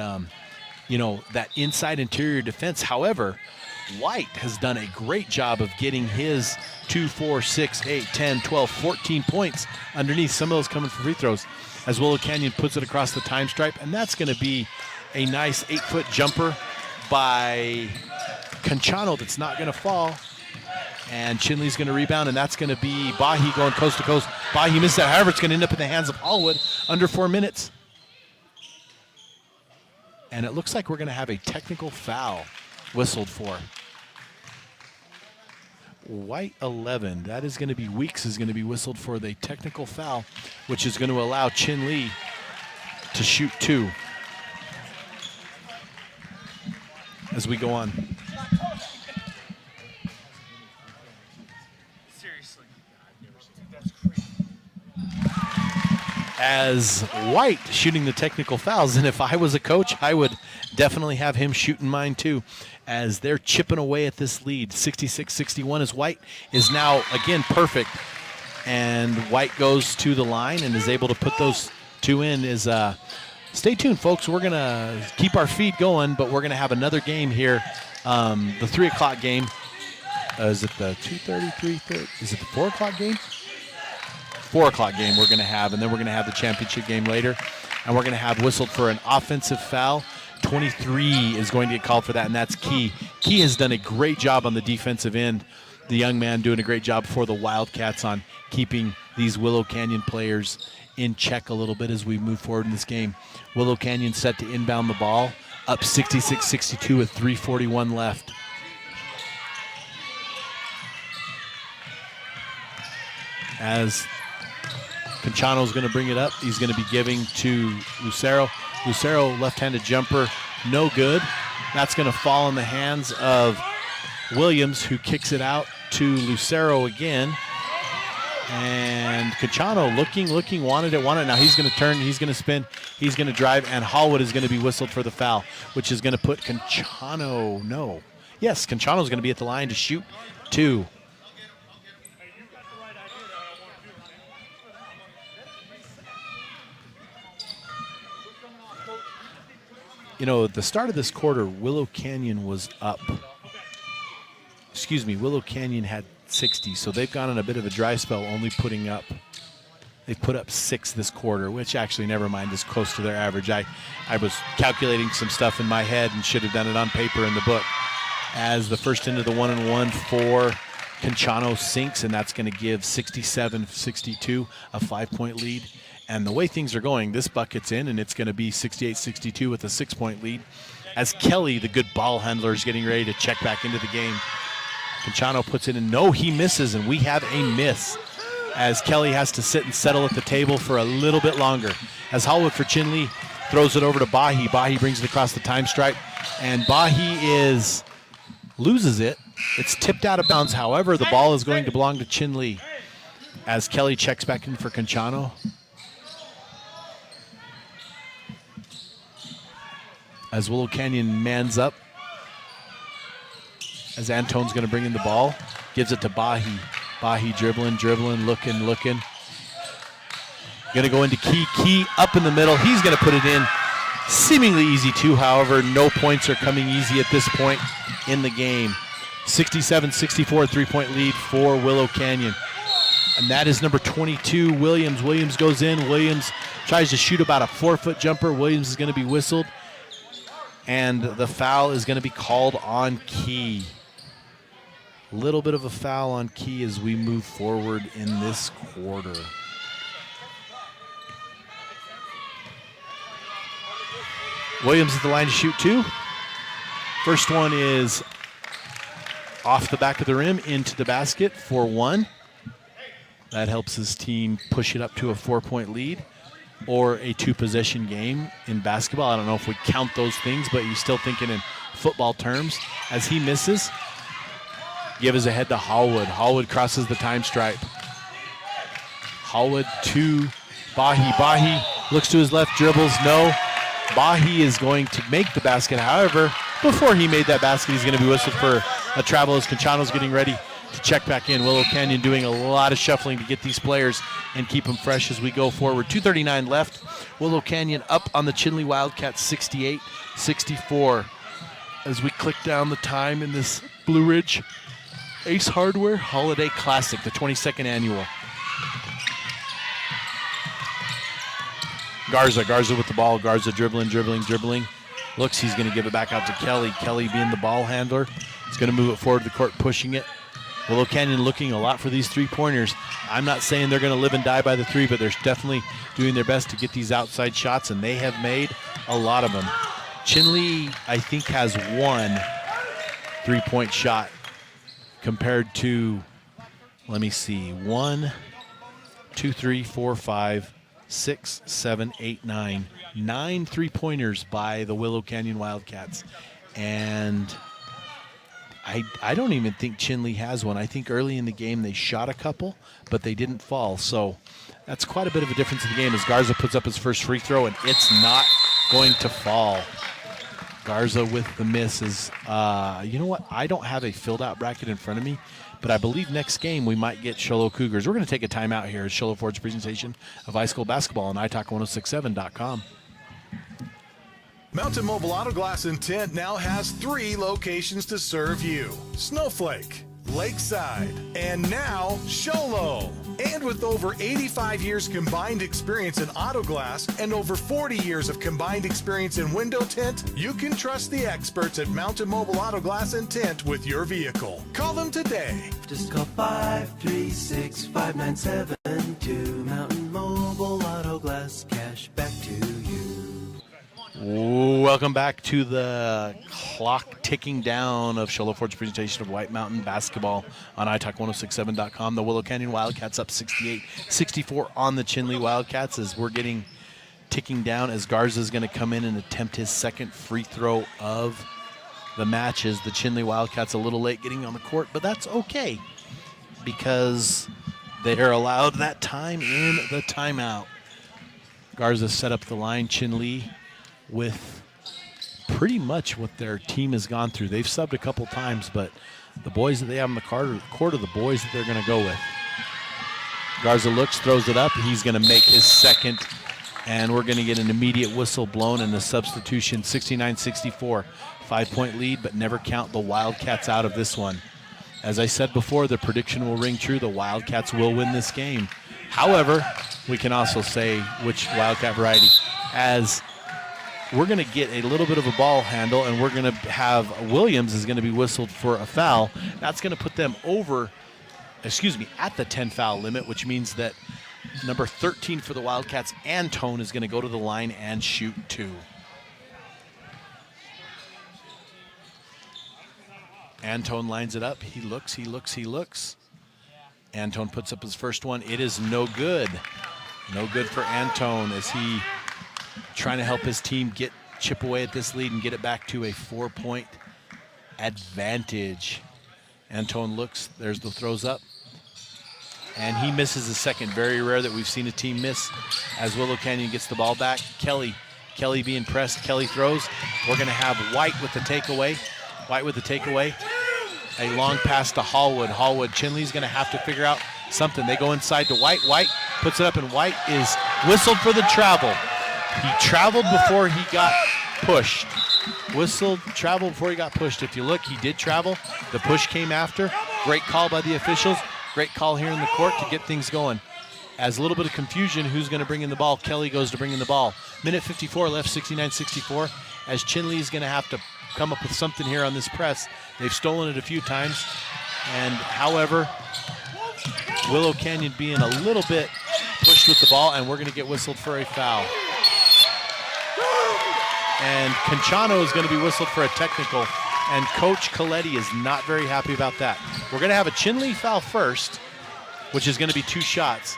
you know, that inside interior defense. However, White has done a great job of getting his 2, 4, 6, 8, 10, 12, 14 points underneath. Some of those coming from free throws as Willow Canyon puts it across the time stripe. And that's going to be a nice 8-foot jumper by Conchano that's not going to fall. And Chinle's going to rebound, and that's going to be Bahi going coast to coast. Bahi missed that. However, it's going to end up in the hands of Hallwood under 4 minutes. And it looks like we're going to have a technical foul whistled for. White 11. That is going to be Weeks is going to be whistled for the technical foul, which is going to allow Chinle to shoot 2. As we go on. As White shooting the technical fouls, and if I was a coach, I would definitely have him shooting mine too, as they're chipping away at this lead. 66-61 as White is now again perfect, and White goes to the line and is able to put those 2 in. Stay tuned, folks. We're going to keep our feed going, but we're going to have another game here, the 3 o'clock game. Is it the 2:30, 3:30? Is it the 4 o'clock game? 4 o'clock game we're going to have, and then we're going to have the championship game later, and we're going to have whistled for an offensive foul. 23 is going to get called for that, and that's Key. Key has done a great job on the defensive end. The young man doing a great job for the Wildcats on keeping these Willow Canyon players in check a little bit as we move forward in this game. Willow Canyon set to inbound the ball, up 66-62 with 3:41 left. As Conchano's going to bring it up, he's going to be giving to Lucero. Lucero, left-handed jumper, no good. That's going to fall in the hands of Williams, who kicks it out to Lucero again. And Conchano looking, wanted it. Now he's going to turn, he's going to spin, he's going to drive, and Hallwood is going to be whistled for the foul, which is going to put Conchano, Conchano's going to be at the line to shoot 2. You know, at the start of this quarter, Willow Canyon was up. Willow Canyon had 60, so they've gone on a bit of a dry spell, only putting up. They've put up 6 this quarter, which actually, never mind, is close to their average. I was calculating some stuff in my head and should have done it on paper in the book. As the first into the 1-and-1 for Conchano sinks, and that's going to give 67-62, a 5-point lead. And the way things are going, this bucket's in, and it's going to be 68-62 with a 6-point lead. As Kelly, the good ball handler, is getting ready to check back into the game. Conchano puts it in. No, he misses, and we have a miss. As Kelly has to sit and settle at the table for a little bit longer. As Hallwood for Chinle throws it over to Bahi. Bahi brings it across the time stripe, and Bahi loses it. It's tipped out of bounds. However, the ball is going to belong to Chinle. As Kelly checks back in for Conchano. As Willow Canyon mans up. As Antone's going to bring in the ball. Gives it to Bahi. Bahi dribbling, looking. Going to go into Key. Key up in the middle. He's going to put it in. Seemingly easy too. However, no points are coming easy at this point in the game. 67-64, 3-point lead for Willow Canyon. And that is number 22, Williams. Williams goes in. Williams tries to shoot about a 4-foot jumper. Williams is going to be whistled. And the foul is going to be called on Key. A little bit of a foul on Key as we move forward in this quarter. Williams at the line to shoot 2. First one is off the back of the rim into the basket for 1. That helps his team push it up to a 4-point lead. Or a 2-possession game in basketball. I don't know if we count those things, but you're still thinking in football terms. As he misses, give us ahead to Hallwood. Hallwood crosses the time stripe. Hallwood to Bahi. Bahi looks to his left, dribbles, no. Bahi is going to make the basket. However, before he made that basket, he's going to be whistled for a travel as Conchano's getting ready to check back in. Willow Canyon doing a lot of shuffling to get these players and keep them fresh as we go forward. 2:39 left. Willow Canyon up on the Chinle Wildcats 68-64. As we click down the time in this Blue Ridge Ace Hardware Holiday Classic, the 22nd annual. Garza with the ball. Garza dribbling. Looks, he's going to give it back out to Kelly. Kelly being the ball handler. He's going to move it forward to the court, pushing it. Willow Canyon looking a lot for these 3-pointers. I'm not saying they're going to live and die by the 3, but they're definitely doing their best to get these outside shots, and they have made a lot of them. Chinle, I think, has 1 3-point shot compared to, let me see, 1, 2, 3, 4, 5, 6, 7, 8, 9. 9 3-pointers by the Willow Canyon Wildcats. And I don't even think Chinle has one. I think early in the game they shot a couple, but they didn't fall. So that's quite a bit of a difference in the game as Garza puts up his first free throw, and it's not going to fall. Garza with the miss is, you know what? I don't have a filled-out bracket in front of me, but I believe next game we might get Show Low Cougars. We're going to take a timeout here as Show Low Ford's presentation of high school basketball on iTalk1067.com.
Mountain Mobile Auto Glass and Tint now has 3 locations to serve you. Snowflake, Lakeside, and now Show Low. And with over 85 years combined experience in auto glass and over 40 years of combined experience in window tint, you can trust the experts at Mountain Mobile Auto Glass and Tint with your vehicle. Call them today.
Just call 536-5972 Mountain Mobile Auto Glass Cash back to you.
Welcome back to the clock ticking down of Show Low Ford's presentation of White Mountain basketball on iTalk1067.com. The Willow Canyon Wildcats up 68-64 on the Chinle Wildcats as we're getting ticking down as Garza is going to come in and attempt his second free throw of the match. As the Chinle Wildcats a little late getting on the court, but that's okay because they're allowed that time in the timeout. Garza set up the line. Chinle with pretty much what their team has gone through. They've subbed a couple times, but the boys that they have in the court are the boys that they're going to go with. Garza looks, throws it up. He's going to make his second, and we're going to get an immediate whistle blown and a substitution. 69-64, 5-point lead, but never count the Wildcats out of this one. As I said before, the prediction will ring true. The Wildcats will win this game. However, we can also say which Wildcat variety, as we're going to get a little bit of a ball handle, and we're going to have Williams is going to be whistled for a foul. That's going to put them over, at the 10-foul limit, which means that number 13 for the Wildcats, Antone, is going to go to the line and shoot 2. Antone lines it up. He looks. Antone puts up his first one. It is no good. No good for Antone as he trying to help his team chip away at this lead and get it back to a 4-point advantage. Antone looks. There's the throws up. And he misses a second. Very rare that we've seen a team miss as Willow Canyon gets the ball back. Kelly being pressed. Kelly throws. We're going to have White with the takeaway. A long pass to Hallwood. Chinle's going to have to figure out something. They go inside to White. White puts it up, and White is whistled for the travel. He traveled before he got pushed. Traveled before he got pushed. If you look, he did travel. The push came after. Great call by the officials. Great call here in the court to get things going. As a little bit of confusion, who's going to bring in the ball? Kelly goes to bring in the ball. Minute 54 left, 69-64. As Chinle is going to have to come up with something here on this press. They've stolen it a few times. And however, Willow Canyon being a little bit pushed with the ball, and we're going to get whistled for a foul. And Conchano is going to be whistled for a technical, and Coach Coletti is not very happy about that. We're going to have a Chinle foul first, which is going to be 2 shots.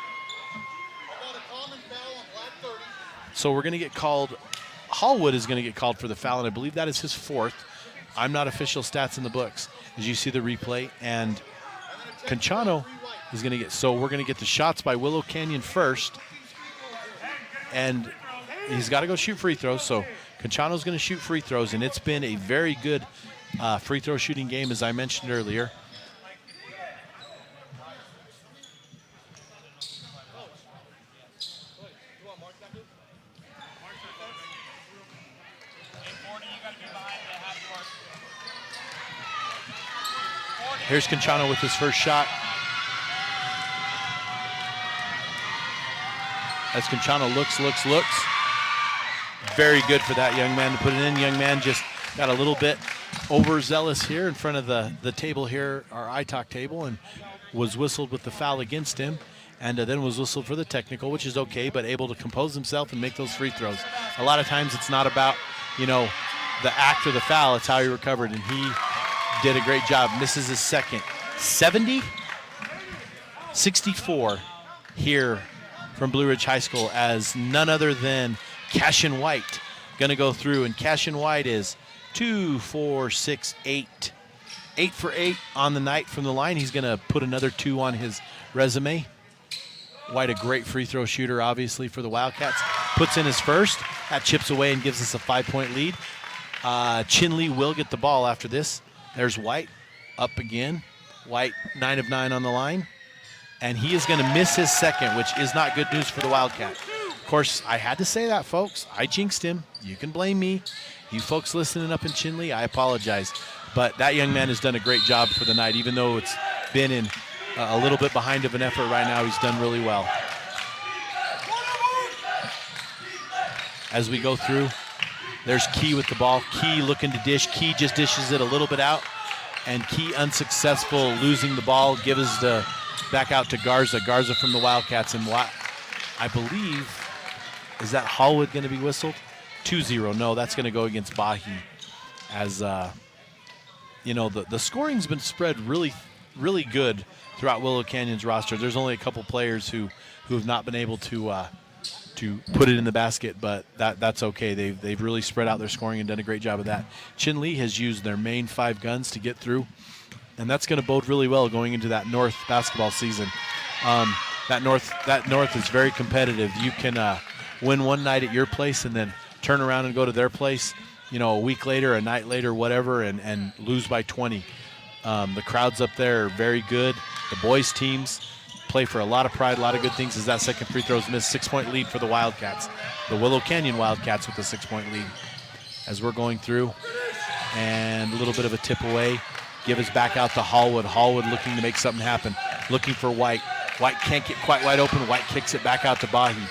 So we're going to get called, Hallwood is going to get called for the foul, and I believe that is his 4th. I'm not official stats in the books. As you see the replay, and Conchano is going to get, so we're going to get the shots by Willow Canyon first, and he's got to go shoot free throws, so Conchano's going to shoot free throws, and it's been a very good free throw shooting game, as I mentioned earlier. Here's Conchano with his first shot. As Conchano looks. Very good for that young man to put it in. Young man just got a little bit overzealous here in front of the table here, our iTalk table, and was whistled with the foul against him, and then was whistled for the technical, which is okay, but able to compose himself and make those free throws. A lot of times it's not about, the act or the foul, it's how he recovered, and he did a great job. Misses his second. 70-64 here from Blue Ridge High School, as none other than Cashin White going to go through, and Cashin White is 2, 4, 6, 8. 8 for 8 on the night from the line. He's going to put another 2 on his resume. White, a great free throw shooter, obviously, for the Wildcats. Puts in his first. That chips away and gives us a 5-point lead. Chinle will get the ball after this. There's White up again. White 9 of 9 on the line. And he is going to miss his second, which is not good news for the Wildcat. Of course, I had to say that, folks. I jinxed him. You can blame me. You folks listening up in Chinle, I apologize. But that young man has done a great job for the night. Even though it's been in a little bit behind of an effort right now, he's done really well. As we go through, there's Key with the ball. Key looking to dish. Key just dishes it a little bit out. And Key unsuccessful, losing the ball, gives the back out to Garza. Garza from the Wildcats. And I believe Is that Hallwood going to be whistled? 2-0. No, that's going to go against Bahi. As, you know, the scoring's been spread really, really good throughout Willow Canyon's roster. There's only a couple players who have not been able to put it in the basket, but that's okay. They've really spread out their scoring and done a great job of that. Chinle has used their main 5 guns to get through, and that's going to bode really well going into that North basketball season. That North is very competitive. You can win one night at your place and then turn around and go to their place, you know, a week later, a night later, whatever, and lose by 20. The crowds up there are very good. The boys' teams play for a lot of pride, a lot of good things. As that second free throw is missed, 6-point lead for the Wildcats. The Willow Canyon Wildcats with a 6-point lead. As we're going through, and a little bit of a tip away. Give us back out to Hallwood. Hallwood looking to make something happen. Looking for White. White can't get quite wide open. White kicks it back out to Bahi.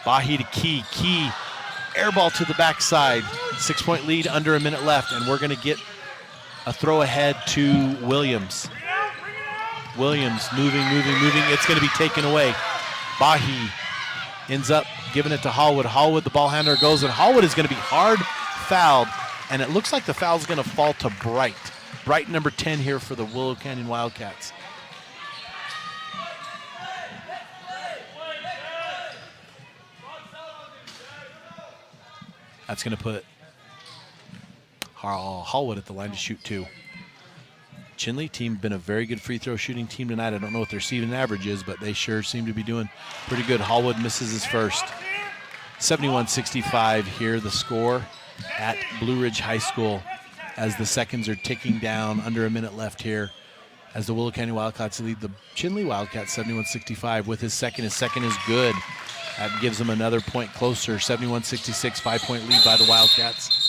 Bahi to Key. Key, air ball to the backside. 6-point lead, under a minute left, and we're going to get a throw ahead to Williams. Williams moving. It's going to be taken away. Bahi ends up giving it to Hallwood. Hallwood, the ball handler, goes, and Hallwood is going to be hard fouled, and it looks like the foul's going to fall to Bright. Bright, number 10 here for the Willow Canyon Wildcats. That's going to put Hallwood at the line to shoot 2. Chinle team been a very good free throw shooting team tonight. I don't know what their season average is, but they sure seem to be doing pretty good. Hallwood misses his first. 71-65 here, the score at Blue Ridge High School as the seconds are ticking down, under a minute left here as the Willow Canyon Wildcats lead the Chinle Wildcats 71-65 with his second. His second is good. That gives them another point closer. 71-66, 5-point lead by the Wildcats.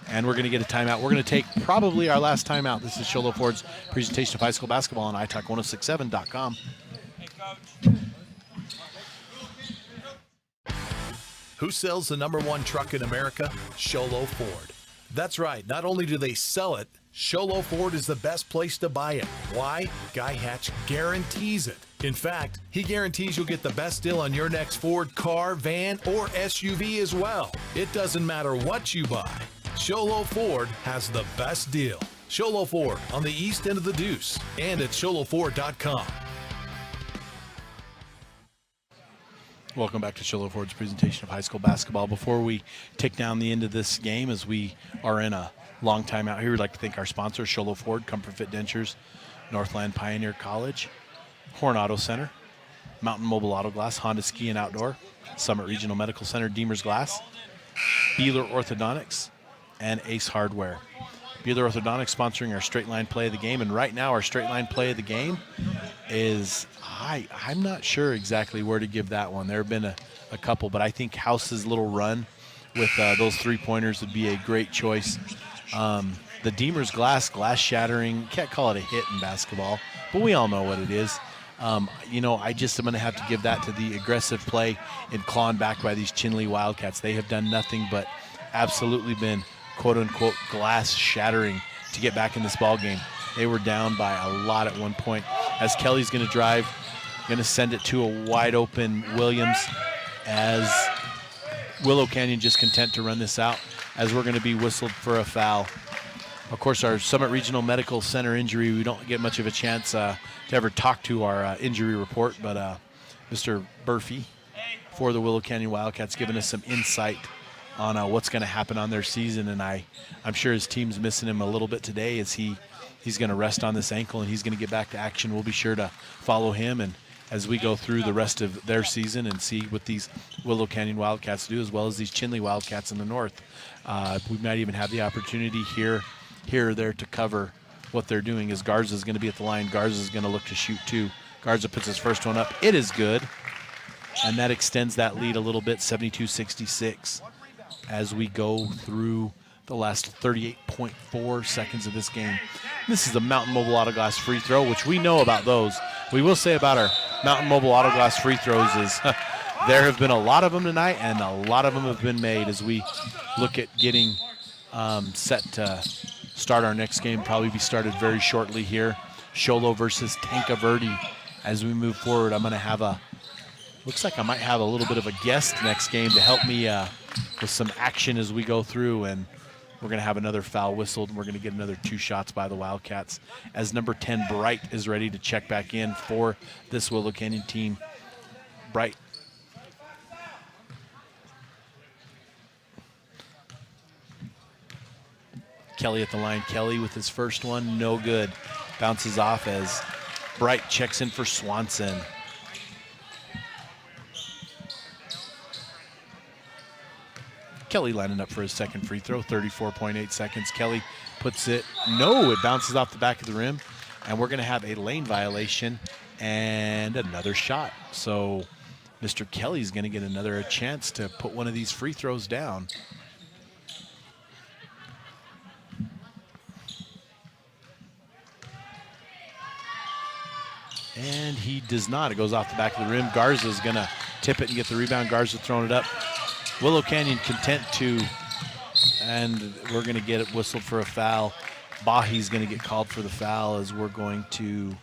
And we're going to get a timeout. We're going to take probably our last timeout. This is Show Low Ford's presentation of high school basketball on italk1067.com.
Who sells the #1 truck in America? Show Low Ford. That's right. Not only do they sell it, Show Low Ford is the best place to buy it. Why? Guy Hatch guarantees it. In fact, he guarantees you'll get the best deal on your next Ford car, van, or SUV as well. It doesn't matter what you buy. Show Low Ford has the best deal. Show Low Ford on the east end of the Deuce and at showlowford.com.
Welcome back to Show Low Ford's presentation of high school basketball. Before we take down the end of this game, as we are in a long time out here, we'd like to thank our sponsors, Show Low Ford, Comfort Fit Dentures, Northland Pioneer College, Horn Auto Center, Mountain Mobile Auto Glass, Honda Ski and Outdoor, Summit Regional Medical Center, Deemer's Glass, Beeler Orthodontics, and Ace Hardware. Beeler Orthodontics sponsoring our straight line play of the game, and right now our straight line play of the game is, I'm not sure exactly where to give that one. There have been a couple, but I think House's little run with those 3-pointers would be a great choice. The Deemer's glass shattering, can't call it a hit in basketball, but we all know what it is. You know, I just am going to have to give that to the aggressive play and clawing back by these Chinle Wildcats. They have done nothing but absolutely been quote-unquote glass shattering to get back in this ball game. They were down by a lot at one point. As Kelly's going to drive, going to send it to a wide-open Williams, as Willow Canyon just content to run this out, as we're going to be whistled for a foul. Of course, our Summit Regional Medical Center injury, we don't get much of a chance to ever talk to our injury report, but Mr. Burfee for the Willow Canyon Wildcats giving us some insight on what's going to happen on their season, and I'm sure his team's missing him a little bit today as he's going to rest on this ankle and he's going to get back to action. We'll be sure to follow him and as we go through the rest of their season and see what these Willow Canyon Wildcats do, as well as these Chinle Wildcats in the north. We might even have the opportunity here or there to cover what they're doing, as Garza's going to be at the line. Garza's going to look to shoot 2. Garza puts his first one up. It is good, and that extends that lead a little bit, 72-66. As we go through the last 38.4 seconds of this game. This is a Mountain Mobile Auto Glass free throw, which we know about those. We will say about our Mountain Mobile Auto Glass free throws is there have been a lot of them tonight, and a lot of them have been made as we look at getting set to start our next game. Probably be started very shortly here. Show Low versus Tanca Verde. As we move forward, I'm going to have a Looks like I might have a little bit of a guest next game to help me with some action as we go through, and we're going to have another foul whistled, and we're going to get another 2 shots by the Wildcats as number 10, Bright, is ready to check back in for this Willow Canyon team. Bright. Kelly at the line. Kelly with his first one, no good. Bounces off as Bright checks in for Swanson. Kelly lining up for his second free throw, 34.8 seconds. Kelly puts it, no, it bounces off the back of the rim, and we're gonna have a lane violation and another shot. So Mr. Kelly's gonna get another chance to put one of these free throws down. And he does not. It goes off the back of the rim. Garza's gonna tip it and get the rebound. Garza throwing it up. Willow Canyon content to, and we're going to get it whistled for a foul. Bahi's going to get called for the foul as we're going to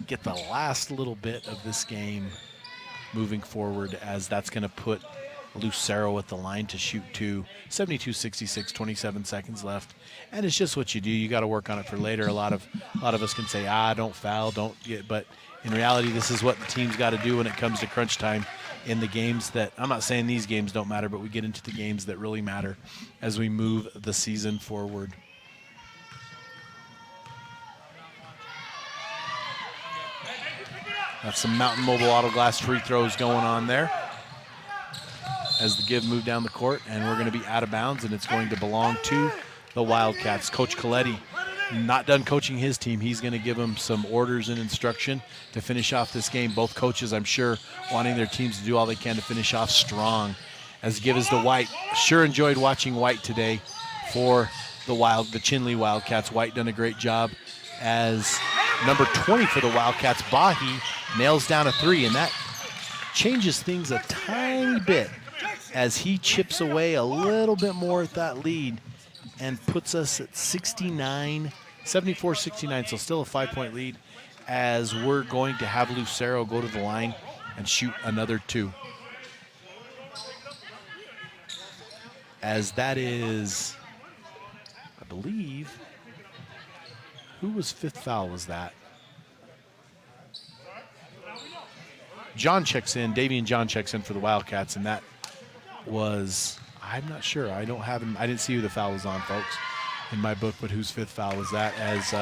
get the last little bit of this game moving forward, as that's going to put Lucero at the line to shoot 2. 72-66, 27 seconds left. And it's just what you do. You got to work on it for later. A lot of us can say, don't foul, don't get, but in reality, this is what the team's got to do when it comes to crunch time in the games that, I'm not saying these games don't matter, but we get into the games that really matter as we move the season forward. That's some Mountain Mobile Auto Glass free throws going on there as the give moved down the court, and we're going to be out of bounds, and it's going to belong to the Wildcats. Coach Coletti not done coaching his team. He's going to give them some orders and instruction to finish off this game. Both coaches, I'm sure, wanting their teams to do all they can to finish off strong. As the give is to White. Sure enjoyed watching White today for the Chinle Wildcats. White done a great job as number 20 for the Wildcats, Bahi, nails down a 3, and that changes things a tiny bit as he chips away a little bit more at that lead and puts us at 74-69, so still a 5-point lead, as we're going to have Lucero go to the line and shoot another 2. As that is, I believe, who was 5th foul was that? John checks in, Davian John checks in for the Wildcats, and that was, I'm not sure. I don't have him. I didn't see who the foul was on, folks, in my book, but whose 5th foul was that? As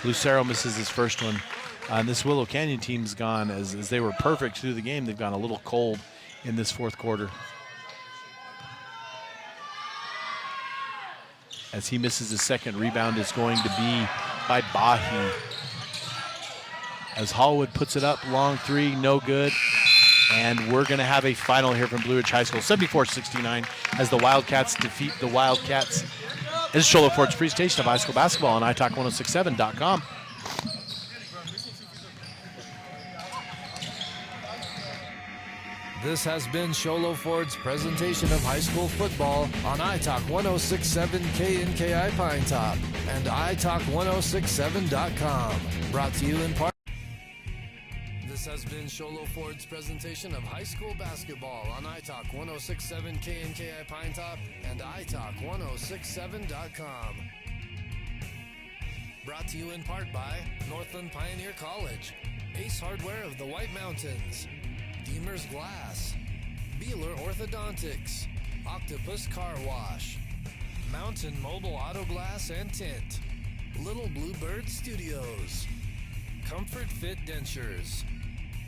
Lucero misses his first one. And this Willow Canyon team's gone, as they were perfect through the game, they've gone a little cold in this 4th quarter. As he misses his second rebound, is going to be by Bahi. As Hallwood puts it up, long 3, no good. And we're going to have a final here from Blue Ridge High School, 74-69, as the Wildcats defeat the Wildcats. This is Shola Ford's presentation of high school basketball on italk1067.com.
This has been Sholo Ford's presentation of high school football on iTalk 1067 KNKI Pine Top and italk1067.com. Brought to you in part. This has been Sholo Ford's presentation of high school basketball on iTalk 1067 KNKI Pine Top and italk1067.com. Brought to you in part by Northland Pioneer College, Ace Hardware of the White Mountains, Deemer's Glass, Beeler Orthodontics, Octopus Car Wash, Mountain Mobile Auto Glass and Tint, Little Bluebird Studios, Comfort Fit Dentures,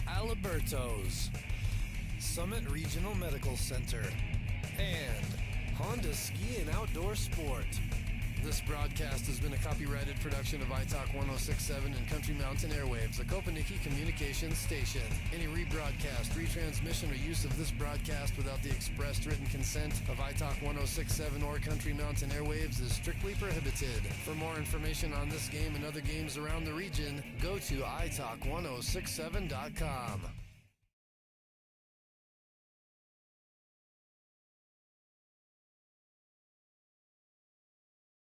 Aliberto's, Summit Regional Medical Center, and Honda Ski and Outdoor Sport. This broadcast has been a copyrighted production of iTalk 1067 and Country Mountain Airwaves, a Kopaniki communications station. Any rebroadcast, retransmission, or use of this broadcast without the expressed written consent of iTalk 1067 or Country Mountain Airwaves is strictly prohibited. For more information on this game and other games around the region, go to italk1067.com.